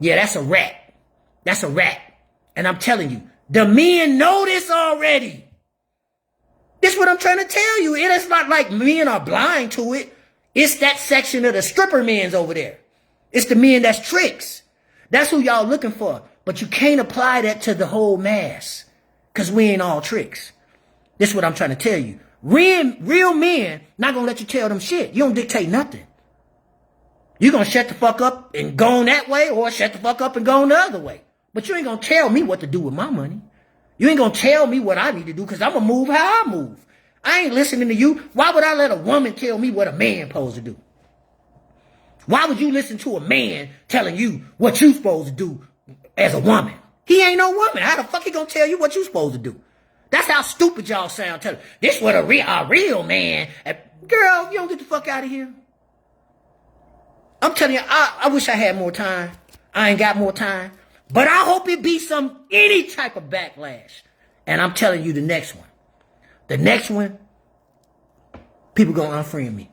Yeah, that's a rat. That's a rat. And I'm telling you, the men know this already. This is what I'm trying to tell you. It is not like men are blind to it. It's that section of the stripper men's over there. It's the men that's tricks. That's who y'all looking for. But you can't apply that to the whole mass. Because we ain't all tricks. This is what I'm trying to tell you. Real men not going to let you tell them shit. You don't dictate nothing. You going to shut the fuck up and go on that way or shut the fuck up and go on the other way. But you ain't gonna tell me what to do with my money. You ain't gonna tell me what I need to do because I'm gonna move how I move. I ain't listening to you. Why would I let a woman tell me what a man supposed to do? Why would you listen to a man telling you what you supposed to do as a woman? He ain't no woman. How the fuck he gonna tell you what you supposed to do? That's how stupid y'all sound. Telling this what a real man. Girl, you don't get the fuck out of here. I'm telling you, I wish I had more time. I ain't got more time. But I hope it be any type of backlash. And I'm telling you the next one. The next one, people gonna unfriend me.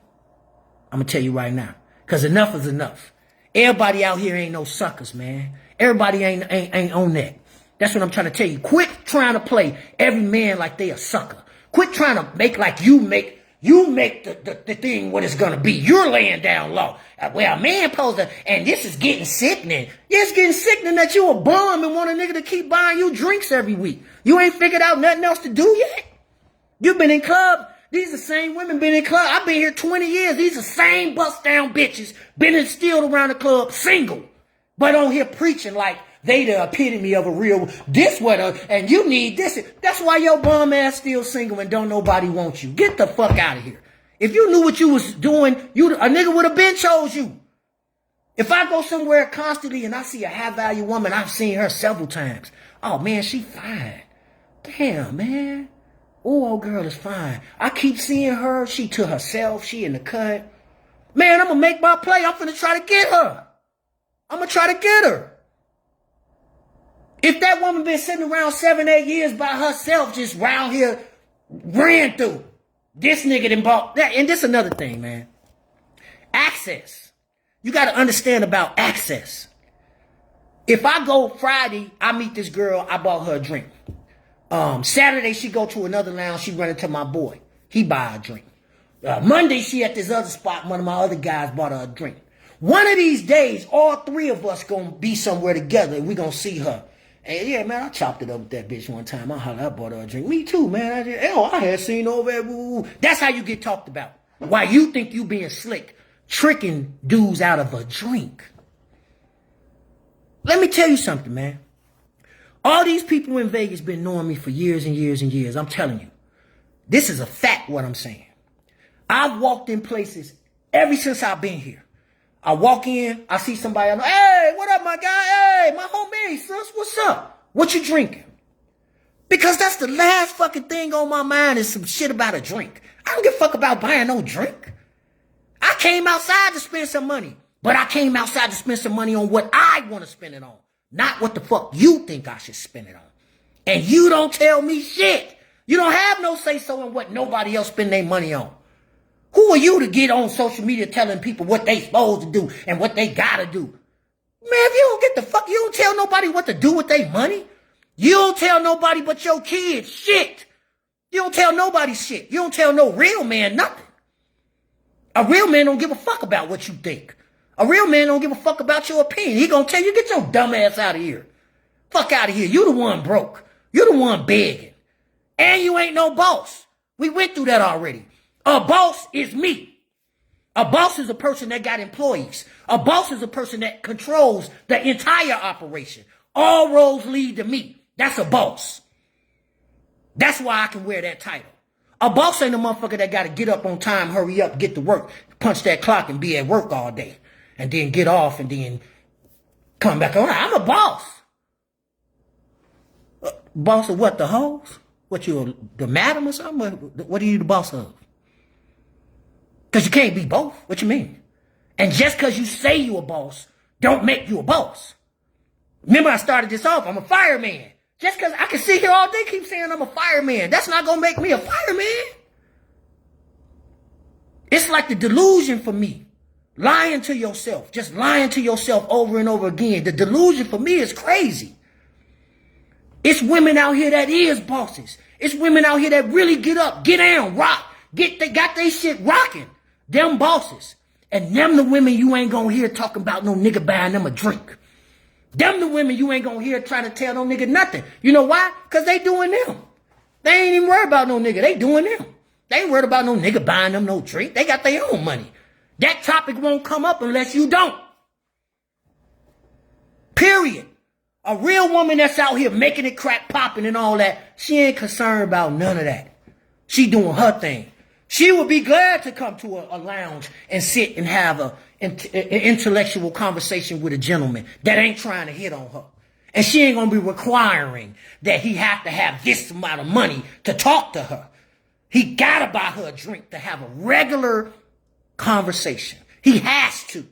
I'm gonna tell you right now. Cause enough is enough. Everybody out here ain't no suckers, man. Everybody ain't on that. That's what I'm trying to tell you. Quit trying to play every man like they a sucker. Quit trying to make like you make the thing what it's gonna be. You're laying down law. Well, a man supposed to, and this is getting sickening. Yeah, it's getting sickening that you a bum and want a nigga to keep buying you drinks every week. You ain't figured out nothing else to do yet? You've been in club. These are the same women been in club. I've been here 20 years. These are same bust down bitches been instilled around the club single. But on here preaching like they the epitome of a real, and you need this. That's why your bum ass still single and don't nobody want you. Get the fuck out of here. If you knew what you was doing, a nigga would have been chose you. If I go somewhere constantly and I see a high value woman, I've seen her several times. Oh man, she fine. Damn, man. Oh, old girl is fine. I keep seeing her. She to herself. She in the cut. Man, I'm going to make my play. I'm finna try to get her. I'm going to try to get her. If that woman been sitting around 7, 8 years by herself, just round here, ran through. This nigga done bought that. And this another thing, man. Access. You got to understand about access. If I go Friday, I meet this girl, I bought her a drink. Saturday, she go to another lounge. She run into my boy. He buy a drink. Monday, she at this other spot. One of my other guys bought her a drink. One of these days, all three of us gonna be somewhere together and we gonna see her. And yeah, man, I chopped it up with that bitch one time. I bought her a drink. Me too, man. I had seen over there. That's how you get talked about. Why you think you being slick, tricking dudes out of a drink. Let me tell you something, man. All these people in Vegas been knowing me for years and years and years. I'm telling you. This is a fact what I'm saying. I've walked in places ever since I've been here. I walk in, I see somebody, I'm like, hey, what up, my guy? Hey, my homie, sis, what's up? What you drinking? Because that's the last fucking thing on my mind is some shit about a drink. I don't give a fuck about buying no drink. I came outside to spend some money, but I came outside to spend some money on what I want to spend it on. Not what the fuck you think I should spend it on. And you don't tell me shit. You don't have no say-so in what nobody else spend their money on. Who are you to get on social media telling people what they supposed to do and what they gotta do? Man, if you don't get the fuck, you don't tell nobody what to do with their money. You don't tell nobody but your kids shit. You don't tell nobody shit. You don't tell no real man nothing. A real man don't give a fuck about what you think. A real man don't give a fuck about your opinion. He gonna tell you, get your dumb ass out of here. Fuck out of here. You the one broke. You the one begging. And you ain't no boss. We went through that already. A boss is me. A boss is a person that got employees. A boss is a person that controls the entire operation. All roads lead to me. That's a boss. That's why I can wear that title. A boss ain't a motherfucker that got to get up on time, hurry up, get to work, punch that clock and be at work all day. And then get off and then come back on. I'm a boss. Boss of what, the hoes? What, you the madam or something? What are you the boss of? Because you can't be both. What you mean? And just because you say you a boss, don't make you a boss. Remember I started this off, I'm a fireman. Just because I can sit here all day keep saying I'm a fireman, that's not going to make me a fireman. It's like the delusion for me. Lying to yourself. Just lying to yourself over and over again. The delusion for me is crazy. It's women out here that is bosses. It's women out here that really get up, get down, rock. They got their shit rocking. Them bosses. And them the women you ain't gonna hear talking about no nigga buying them a drink. Them the women you ain't gonna hear trying to tell no nigga nothing. You know why? Because they doing them. They ain't even worried about no nigga. They doing them. They ain't worried about no nigga buying them no drink. They got their own money. That topic won't come up unless you don't. Period. A real woman that's out here making it crack popping and all that, she ain't concerned about none of that. She doing her thing. She would be glad to come to a lounge and sit and have an intellectual conversation with a gentleman that ain't trying to hit on her. And she ain't going to be requiring that he have to have this amount of money to talk to her. He got to buy her a drink to have a regular conversation. He has to.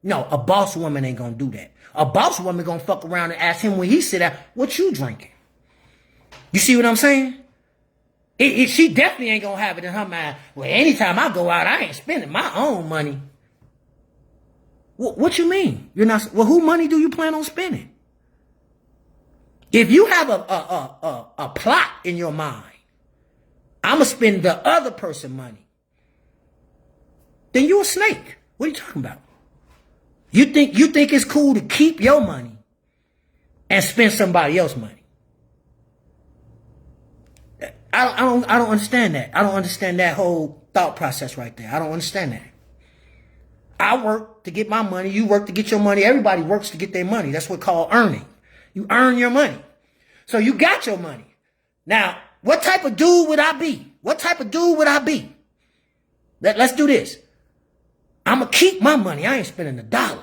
No, a boss woman ain't going to do that. A boss woman going to fuck around and ask him when he sit down, what you drinking? You see what I'm saying? She definitely ain't going to have it in her mind, well, anytime I go out, I ain't spending my own money. What you mean? You're not, well, who money do you plan on spending? If you have a plot in your mind, I'm going to spend the other person's money, then you a snake. What are you talking about? You think it's cool to keep your money and spend somebody else's money? I don't understand that. I don't understand that whole thought process right there. I don't understand that. I work to get my money. You work to get your money. Everybody works to get their money. That's what's called earning. You earn your money. So you got your money. Now, what type of dude would I be? What type of dude would I be? Let's do this. I'm going to keep my money. I ain't spending $1.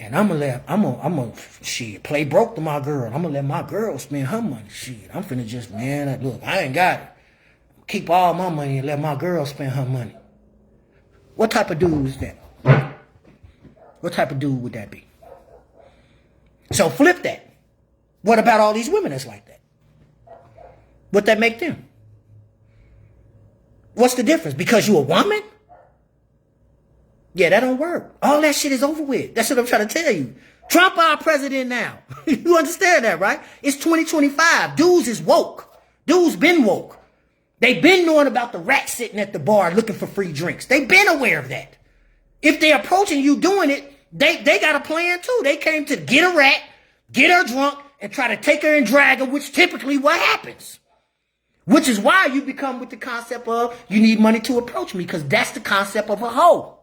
And I'm gonna shit, play broke to my girl. I'm gonna let my girl spend her money. Shit, I'm finna just, man, look, I ain't got it. Keep all my money and let my girl spend her money. What type of dude is that? What type of dude would that be? So flip that. What about all these women that's like that? What that make them? What's the difference? Because you a woman? Yeah, that don't work. All that shit is over with. That's what I'm trying to tell you. Trump our president now. You understand that, right? It's 2025. Dudes is woke. Dudes been woke. They been knowing about the rat sitting at the bar looking for free drinks. They been aware of that. If they approaching you doing it, they got a plan too. They came to get a rat, get her drunk, and try to take her and drag her, which typically what happens. Which is why you become with the concept of you need money to approach me, because that's the concept of a hoe.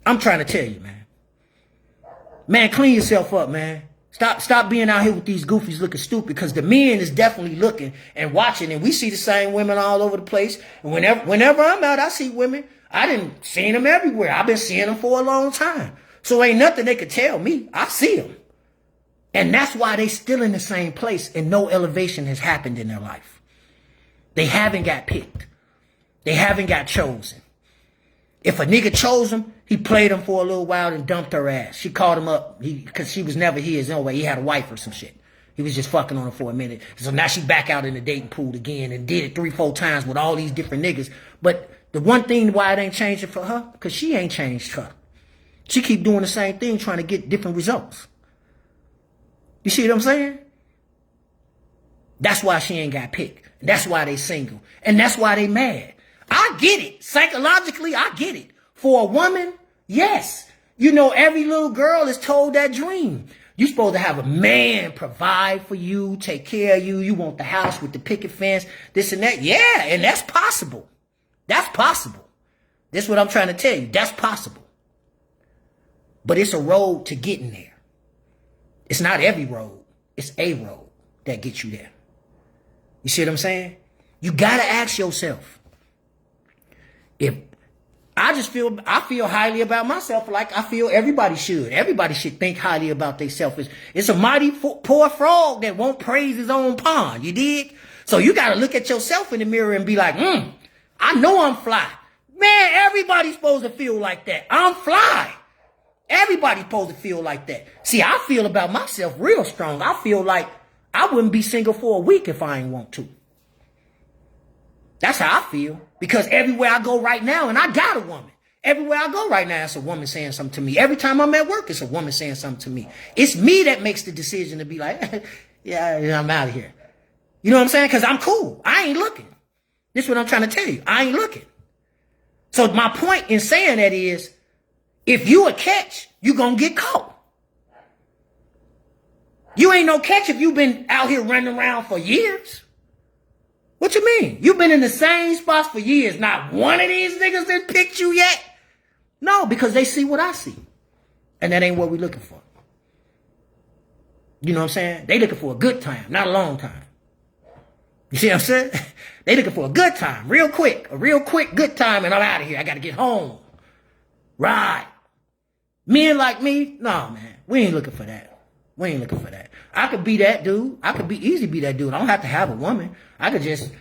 I'm trying to tell you, man. Man, clean yourself up, man. Stop being out here with these goofies looking stupid, because the men is definitely looking and watching, and we see the same women all over the place. And whenever I'm out, I see women. I didn't see them everywhere. I've been seeing them for a long time. So ain't nothing they could tell me. I see them. And that's why they still in the same place and no elevation has happened in their life. They haven't got picked. They haven't got chosen. If a nigga chose him, he played him for a little while and dumped her ass. She called him up because she was never his anyway. He had a wife or some shit. He was just fucking on her for a minute. So now she back out in the dating pool again and did it 3-4 times with all these different niggas. But the one thing why it ain't changing for her, because she ain't changed her. She keep doing the same thing, trying to get different results. You see what I'm saying? That's why she ain't got picked. That's why they single. And that's why they mad. I get it. Psychologically, I get it. For a woman, yes. You know, every little girl is told that dream. You're supposed to have a man provide for you, take care of you. You want the house with the picket fence, this and that. Yeah, and that's possible. That's possible. This is what I'm trying to tell you. That's possible. But it's a road to getting there. It's not every road. It's a road that gets you there. You see what I'm saying? You got to ask yourself, if I feel highly about myself like I feel everybody should. Everybody should think highly about themselves. It's a mighty poor frog that won't praise his own pond. You dig? So you got to look at yourself in the mirror and be like, I know I'm fly. Man, everybody's supposed to feel like that. I'm fly. Everybody's supposed to feel like that. See, I feel about myself real strong. I feel like I wouldn't be single for a week if I ain't want to. That's how I feel. Because everywhere I go right now, and I got a woman. Everywhere I go right now, it's a woman saying something to me. Every time I'm at work, it's a woman saying something to me. It's me that makes the decision to be like, yeah, I'm out of here. You know what I'm saying? Because I'm cool. I ain't looking. This is what I'm trying to tell you. I ain't looking. So my point in saying that is, if you a catch, you gonna get caught. You ain't no catch if you been out here running around for years. What you mean? You've been in the same spots for years. Not one of these niggas that picked you yet? No, because they see what I see. And that ain't what we looking for. You know what I'm saying? They looking for a good time, not a long time. You see what I'm saying? They looking for a good time, real quick, a real quick good time, and I'm out of here. I got to get home. Right. Men like me, no, man, we ain't looking for that. We ain't looking for that. I could be that dude. I could easily be that dude. I don't have to have a woman. I could just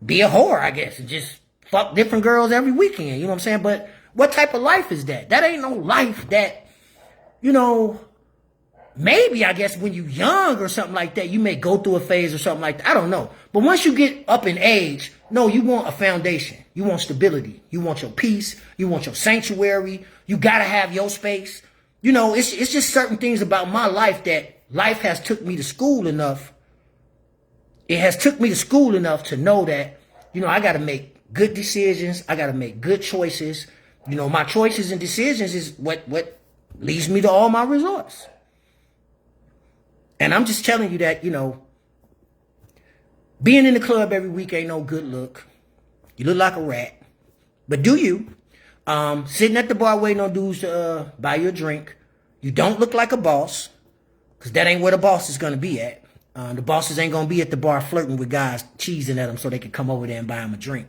be a whore, I guess, and just fuck different girls every weekend. You know what I'm saying? But what type of life is that? That ain't no life that, you know, maybe, I guess, when you're young or something like that, you may go through a phase or something like that. I don't know. But once you get up in age, no, you want a foundation. You want stability. You want your peace. You want your sanctuary. You got to have your space. You know, it's just certain things about my life that life has took me to school enough. It has took me to school enough to know that, you know, I got to make good decisions. I got to make good choices. You know, my choices and decisions is what leads me to all my results. And I'm just telling you that, you know, being in the club every week ain't no good look. You look like a rat. But do you? Sitting at the bar waiting on dudes to buy you a drink. You don't look like a boss. Because that ain't where the boss is going to be at. The bosses ain't going to be at the bar flirting with guys, cheesing at them so they can come over there and buy them a drink.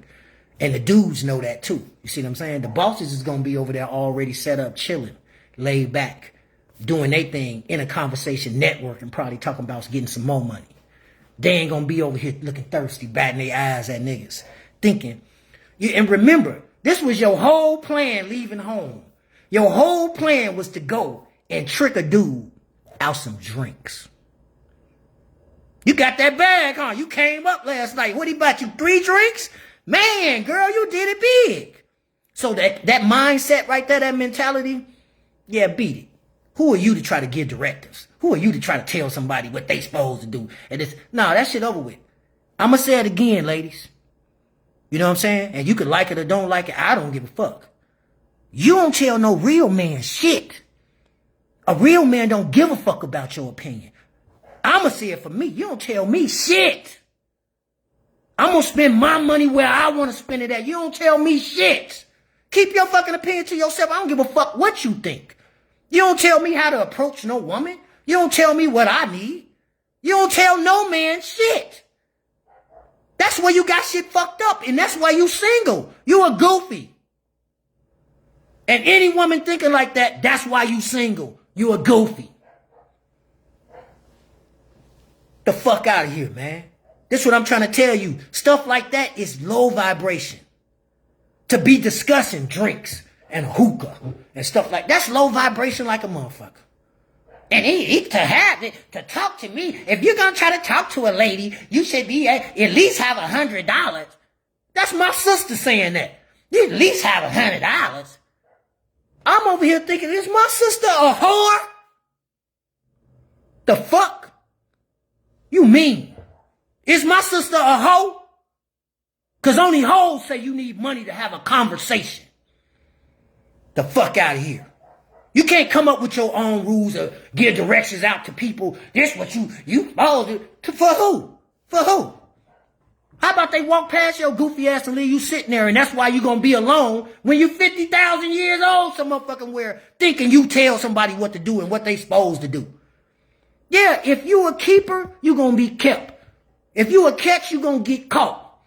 And the dudes know that too. You see what I'm saying? The bosses is going to be over there already set up, chilling, laid back, doing their thing in a conversation, networking, probably talking about getting some more money. They ain't gonna be over here looking thirsty, batting their eyes at niggas, thinking. And remember, this was your whole plan leaving home. Your whole plan was to go and trick a dude out some drinks. You got that bag, huh? You came up last night. What he bought you, 3 drinks? Man, girl, you did it big. So that mindset right there, that mentality, yeah, beat it. Who are you to try to give directives? Who are you to try to tell somebody what they supposed to do? And this, nah, that shit over with. I'm going to say it again, ladies. You know what I'm saying? And you can like it or don't like it. I don't give a fuck. You don't tell no real man shit. A real man don't give a fuck about your opinion. I'm going to say it for me. You don't tell me shit. I'm going to spend my money where I want to spend it at. You don't tell me shit. Keep your fucking opinion to yourself. I don't give a fuck what you think. You don't tell me how to approach no woman. You don't tell me what I need. You don't tell no man shit. That's where you got shit fucked up, and that's why you single. You a goofy. And any woman thinking like that, that's why you single. You a goofy. The fuck out of here, man. This is what I'm trying to tell you. Stuff like that is low vibration. To be discussing drinks and hookah and stuff like that's low vibration like a motherfucker. And to talk to me, if you're gonna try to talk to a lady, you should be at least have $100. That's my sister saying that. You at least have $100. I'm over here thinking, is my sister a whore? The fuck? You mean? Is my sister a hoe? Cause only hoes say you need money to have a conversation. The fuck out of here. You can't come up with your own rules or give directions out to people. This what you follow to for who? For who? How about they walk past your goofy ass and leave you sitting there, and that's why you gonna be alone when you 50,000 years old some motherfucking where thinking you tell somebody what to do and what they supposed to do. Yeah, if you a keeper, you gonna be kept. If you a catch, you gonna get caught.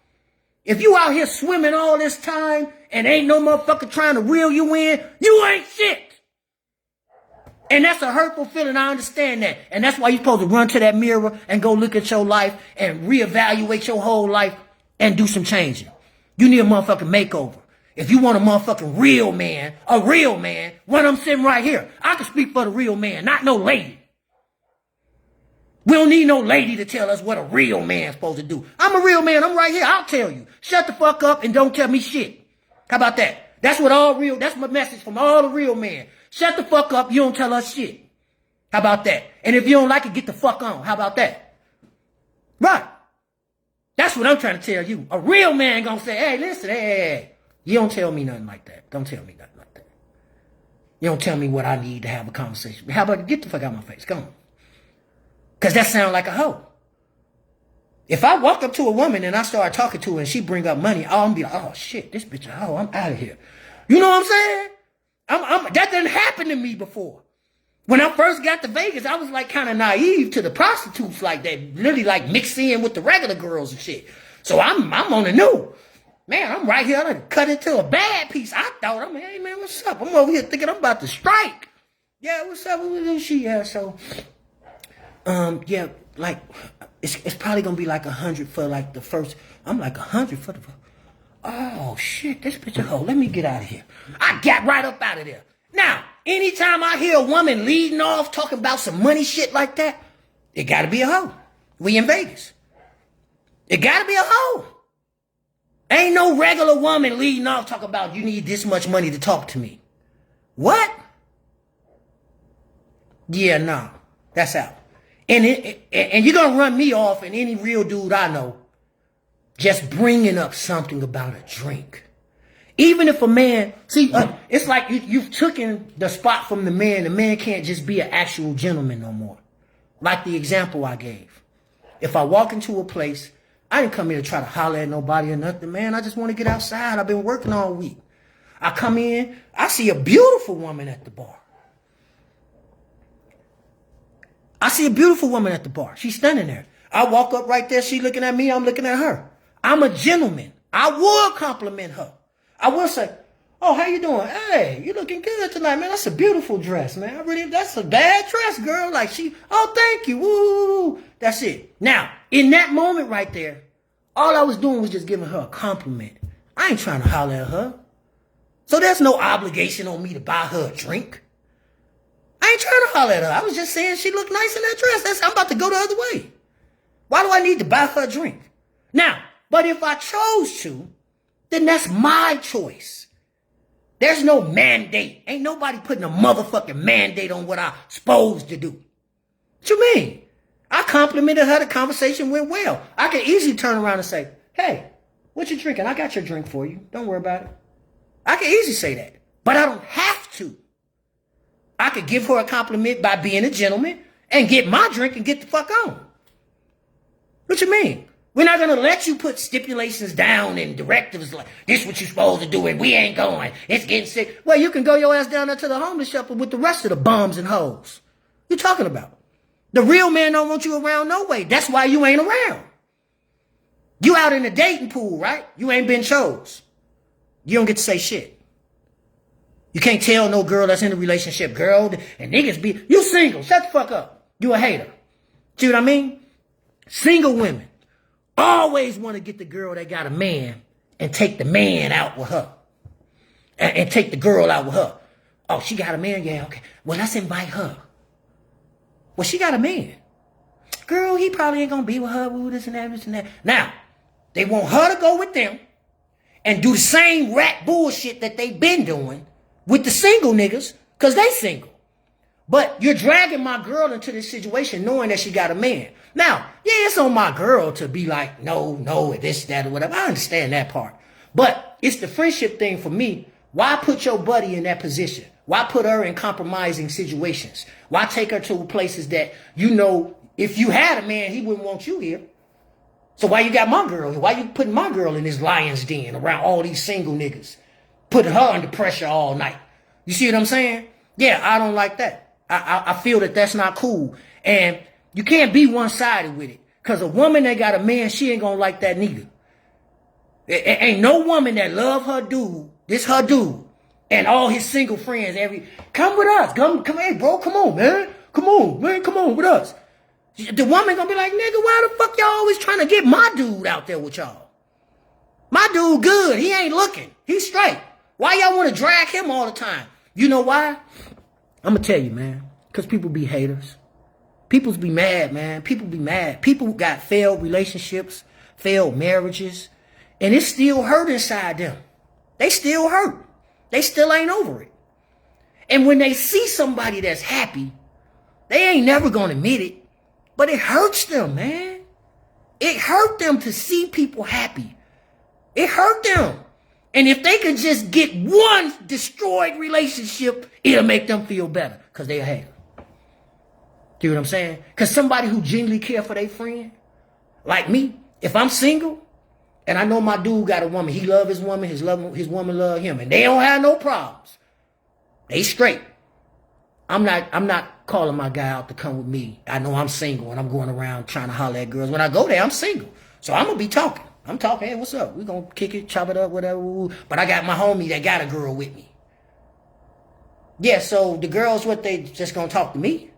If you out here swimming all this time and ain't no motherfucker trying to reel you in, you ain't shit. And that's a hurtful feeling. I understand that. And that's why you're supposed to run to that mirror and go look at your life and reevaluate your whole life and do some changing. You need a motherfucking makeover. If you want a motherfucking real man, one of them sitting right here. I can speak for the real man, not no lady. We don't need no lady to tell us what a real man's supposed to do. I'm a real man. I'm right here. I'll tell you. Shut the fuck up and don't tell me shit. How about that? That's my message from all the real men. Shut the fuck up. You don't tell us shit. How about that? And if you don't like it, get the fuck on. How about that? Right. That's what I'm trying to tell you. A real man gonna say, hey, listen, hey. You don't tell me nothing like that. Don't tell me nothing like that. You don't tell me what I need to have a conversation. How about get the fuck out of my face? Come on. Because that sounds like a hoe. If I walk up to a woman and I start talking to her and she bring up money, I'm going to be like, oh, shit, this bitch a hoe. I'm out of here. You know what I'm saying? That didn't happen to me before. When I first got to Vegas, I was like kind of naive to the prostitutes like that, literally like mixed in with the regular girls and shit. So I'm on the new. Man, I'm right here. I done cut into a bad piece. I thought, I'm, hey man, what's up? I'm over here thinking I'm about to strike. Yeah, what's up with she? Yeah, so, yeah, like it's probably gonna be like 100 for like the first. I'm like 100 for the. Oh shit, this bitch a hoe. Let me get out of here. I got right up out of there. Now, anytime I hear a woman leading off talking about some money shit like that, it gotta be a hoe. We in Vegas. It gotta be a hoe. Ain't no regular woman leading off talking about you need this much money to talk to me. What? Yeah, no. That's out. And you're gonna run me off and any real dude I know just bringing up something about a drink. Even if a man, see, it's like you've taken the spot from the man. The man can't just be an actual gentleman no more. Like the example I gave. If I walk into a place, I didn't come here to try to holler at nobody or nothing, man. I just want to get outside. I've been working all week. I come in, I see a beautiful woman at the bar. I see a beautiful woman at the bar. She's standing there. I walk up right there. She looking at me. I'm looking at her. I'm a gentleman. I would compliment her. I would say, oh, how you doing? Hey, you looking good tonight, man. That's a beautiful dress, man. That's a bad dress, girl. Like oh, thank you. Woo. That's it. Now, in that moment right there, all I was doing was just giving her a compliment. I ain't trying to holler at her. So there's no obligation on me to buy her a drink. I ain't trying to holler at her. I was just saying she looked nice in that dress. I'm about to go the other way. Why do I need to buy her a drink? Now, but if I chose to, then that's my choice. There's no mandate. Ain't nobody putting a motherfucking mandate on what I'm supposed to do. What you mean? I complimented her. The conversation went well. I could easily turn around and say, hey, what you drinking? I got your drink for you. Don't worry about it. I could easily say that. But I don't have to. I could give her a compliment by being a gentleman and get my drink and get the fuck on. What you mean? We're not going to let you put stipulations down and directives like, this what you supposed to do and we ain't going. It's getting sick. Well, you can go your ass down there to the homeless shelter with the rest of the bums and hoes. What you talking about? The real man don't want you around no way. That's why you ain't around. You out in the dating pool, right? You ain't been chose. You don't get to say shit. You can't tell no girl that's in a relationship, girl, and niggas be, you single, shut the fuck up. You a hater. See what I mean? Single women always want to get the girl that got a man and take the man out with her. And take the girl out with her. Oh, she got a man? Yeah, okay. Well, let's invite her. Well, she got a man. Girl, he probably ain't going to be with her, woo, this and that, this and that. Now, they want her to go with them and do the same rat bullshit that they been doing with the single niggas, because they single. But you're dragging my girl into this situation knowing that she got a man. Now, yeah, it's on my girl to be like, no, this, that, or whatever. I understand that part. But it's the friendship thing for me. Why put your buddy in that position? Why put her in compromising situations? Why take her to places that, you know, if you had a man, he wouldn't want you here. So why you got my girl here? Why you putting my girl in this lion's den around all these single niggas? Putting her under pressure all night. You see what I'm saying? Yeah, I don't like that. I feel that that's not cool. And you can't be one-sided with it. Because a woman that got a man, she ain't going to like that neither. Ain't no woman that love her dude, this her dude, and all his single friends, come with us. Come, hey, bro, come on, man. Come on, man, come on with us. The woman going to be like, nigga, why the fuck y'all always trying to get my dude out there with y'all? My dude good. He ain't looking. He's straight. Why y'all want to drag him all the time? You know why? I'm going to tell you, man. Because people be haters. People be mad, man. People be mad. People got failed relationships, failed marriages, and it still hurt inside them. They still hurt. They still ain't over it. And when they see somebody that's happy, they ain't never going to admit it, but it hurts them, man. It hurt them to see people happy. It hurt them. And if they could just get one destroyed relationship, it'll make them feel better because they're a hater. See what I'm saying? Because somebody who genuinely care for their friend, like me, if I'm single and I know my dude got a woman, he love his woman, his woman love him, and they don't have no problems. They straight. I'm not calling my guy out to come with me. I know I'm single and I'm going around trying to holler at girls. When I go there, I'm single. So I'm going to be talking. I'm talking, hey, what's up? We going to kick it, chop it up, whatever. But I got my homie that got a girl with me. Yeah, so the girls, what, they just going to talk to me?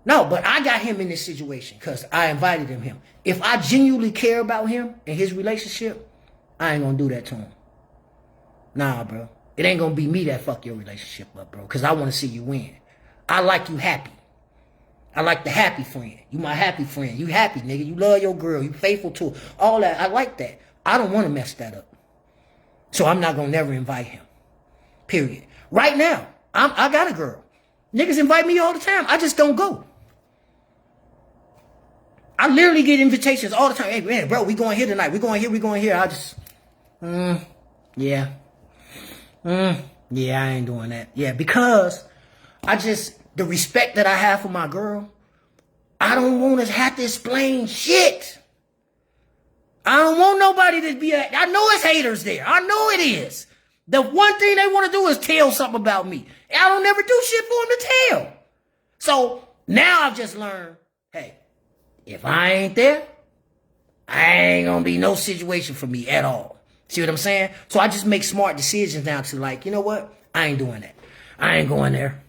No, but I got him in this situation because I invited him. If I genuinely care about him and his relationship, I ain't going to do that to him. Nah, bro. It ain't going to be me that fuck your relationship up, bro, because I want to see you win. I like you happy. I like the happy friend. You my happy friend. You happy, nigga. You love your girl. You faithful to her. All that. I like that. I don't want to mess that up. So I'm not going to never invite him. Period. Right now, I got a girl. Niggas invite me all the time. I just don't go. I literally get invitations all the time. Hey, man, bro, we going here tonight. We going here. I just, yeah. Yeah, I ain't doing that. Yeah, because the respect that I have for my girl, I don't want to have to explain shit. I don't want nobody to be, I know it's haters there. I know it is. The one thing they want to do is tell something about me. I don't never do shit for them to tell. So now I've just learned, hey, if I ain't there, I ain't going to be no situation for me at all. See what I'm saying? So I just make smart decisions now to like, you know what? I ain't doing that. I ain't going there.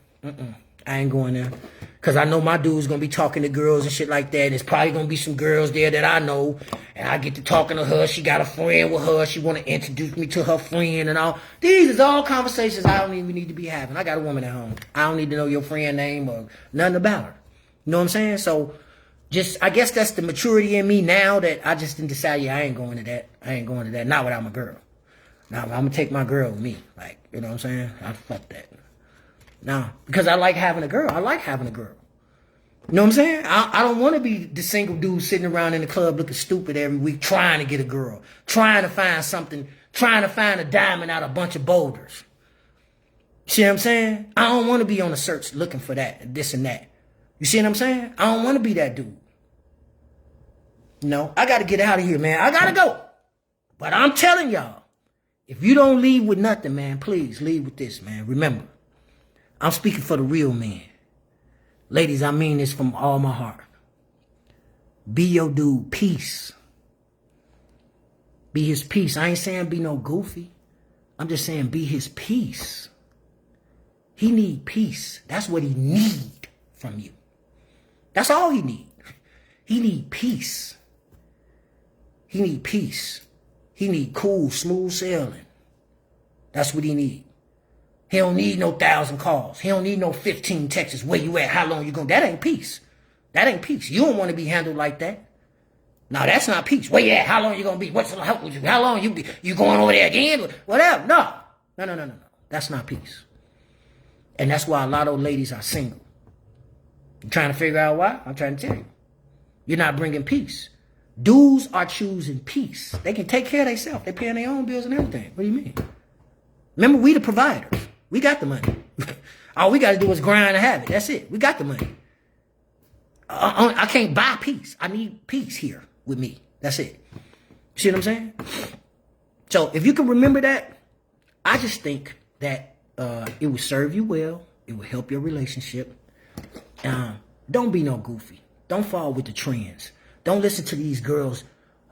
I ain't going there. Because I know my dude's going to be talking to girls and shit like that. And there's probably going to be some girls there that I know. And I get to talking to her. She got a friend with her. She want to introduce me to her friend and all. These is all conversations I don't even need to be having. I got a woman at home. I don't need to know your friend name or nothing about her. You know what I'm saying? So I guess that's the maturity in me now that I just didn't decide, yeah, I ain't going to that. I ain't going to that. Not without my girl. Now I'm going to take my girl with me. Like, you know what I'm saying? I fuck that. No, because I like having a girl. I like having a girl. You know what I'm saying? I don't want to be the single dude sitting around in the club looking stupid every week trying to get a girl. Trying to find something. Trying to find a diamond out of a bunch of boulders. See what I'm saying? I don't want to be on a search looking for that, this and that. You see what I'm saying? I don't want to be that dude. No, I got to get out of here, man. I got to go. But I'm telling y'all, if you don't leave with nothing, man, please leave with this, man. Remember, I'm speaking for the real men. Ladies, I mean this from all my heart. Be your dude, peace. Be his peace. I ain't saying be no goofy. I'm just saying be his peace. He need peace. That's what he need from you. That's all he need. He need peace. He need peace. He need cool, smooth sailing. That's what he need. He don't need no 1,000 calls. He don't need no 15 texts. Where you at? How long you going? That ain't peace. That ain't peace. You don't want to be handled like that. No, that's not peace. Where you at? How long you going to be? What's the help with you? How long you going over there again? Whatever. No. That's not peace. And that's why a lot of ladies are single. You trying to figure out why? I'm trying to tell you. You're not bringing peace. Dudes are choosing peace. They can take care of themselves. They're paying their own bills and everything. What do you mean? Remember, we the providers. We got the money. All we got to do is grind and have it. That's it. We got the money. I can't buy peace. I need peace here with me. That's it. See what I'm saying? So if you can remember that, I just think that it will serve you well. It will help your relationship. Don't be no goofy. Don't fall with the trends. Don't listen to these girls,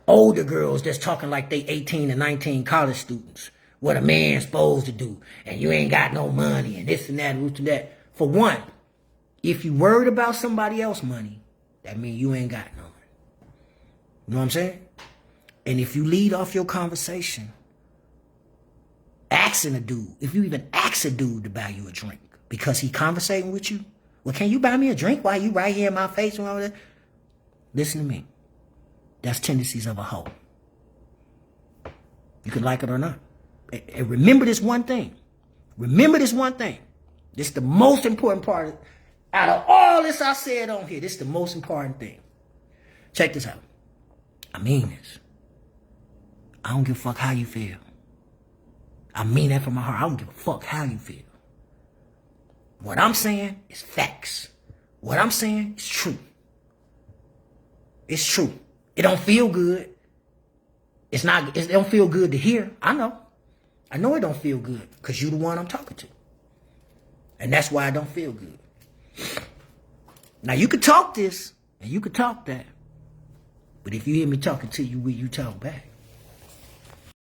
older girls that's talking like they 18 and 19 college students. What a man's supposed to do. And you ain't got no money and this and that and that. For one, if you worried about somebody else's money, that means you ain't got none. You know what I'm saying? And if you lead off your conversation, asking a dude, if you even ask a dude to buy you a drink because he conversating with you, well, can you buy me a drink while you right here in my face and all that? Listen to me. That's tendencies of a hoe. You can like it or not. And remember this one thing. Remember this one thing. This is the most important part. Out of all this I said on here, this is the most important thing. Check this out. I mean this. I don't give a fuck how you feel. I mean that from my heart. I don't give a fuck how you feel. What I'm saying is facts. What I'm saying is true. It's true. It don't feel good. It don't feel good to hear. I know it don't feel good because you the one I'm talking to. And that's why it don't feel good. Now, you could talk this, and you could talk that. But if you hear me talking to you, will you talk back?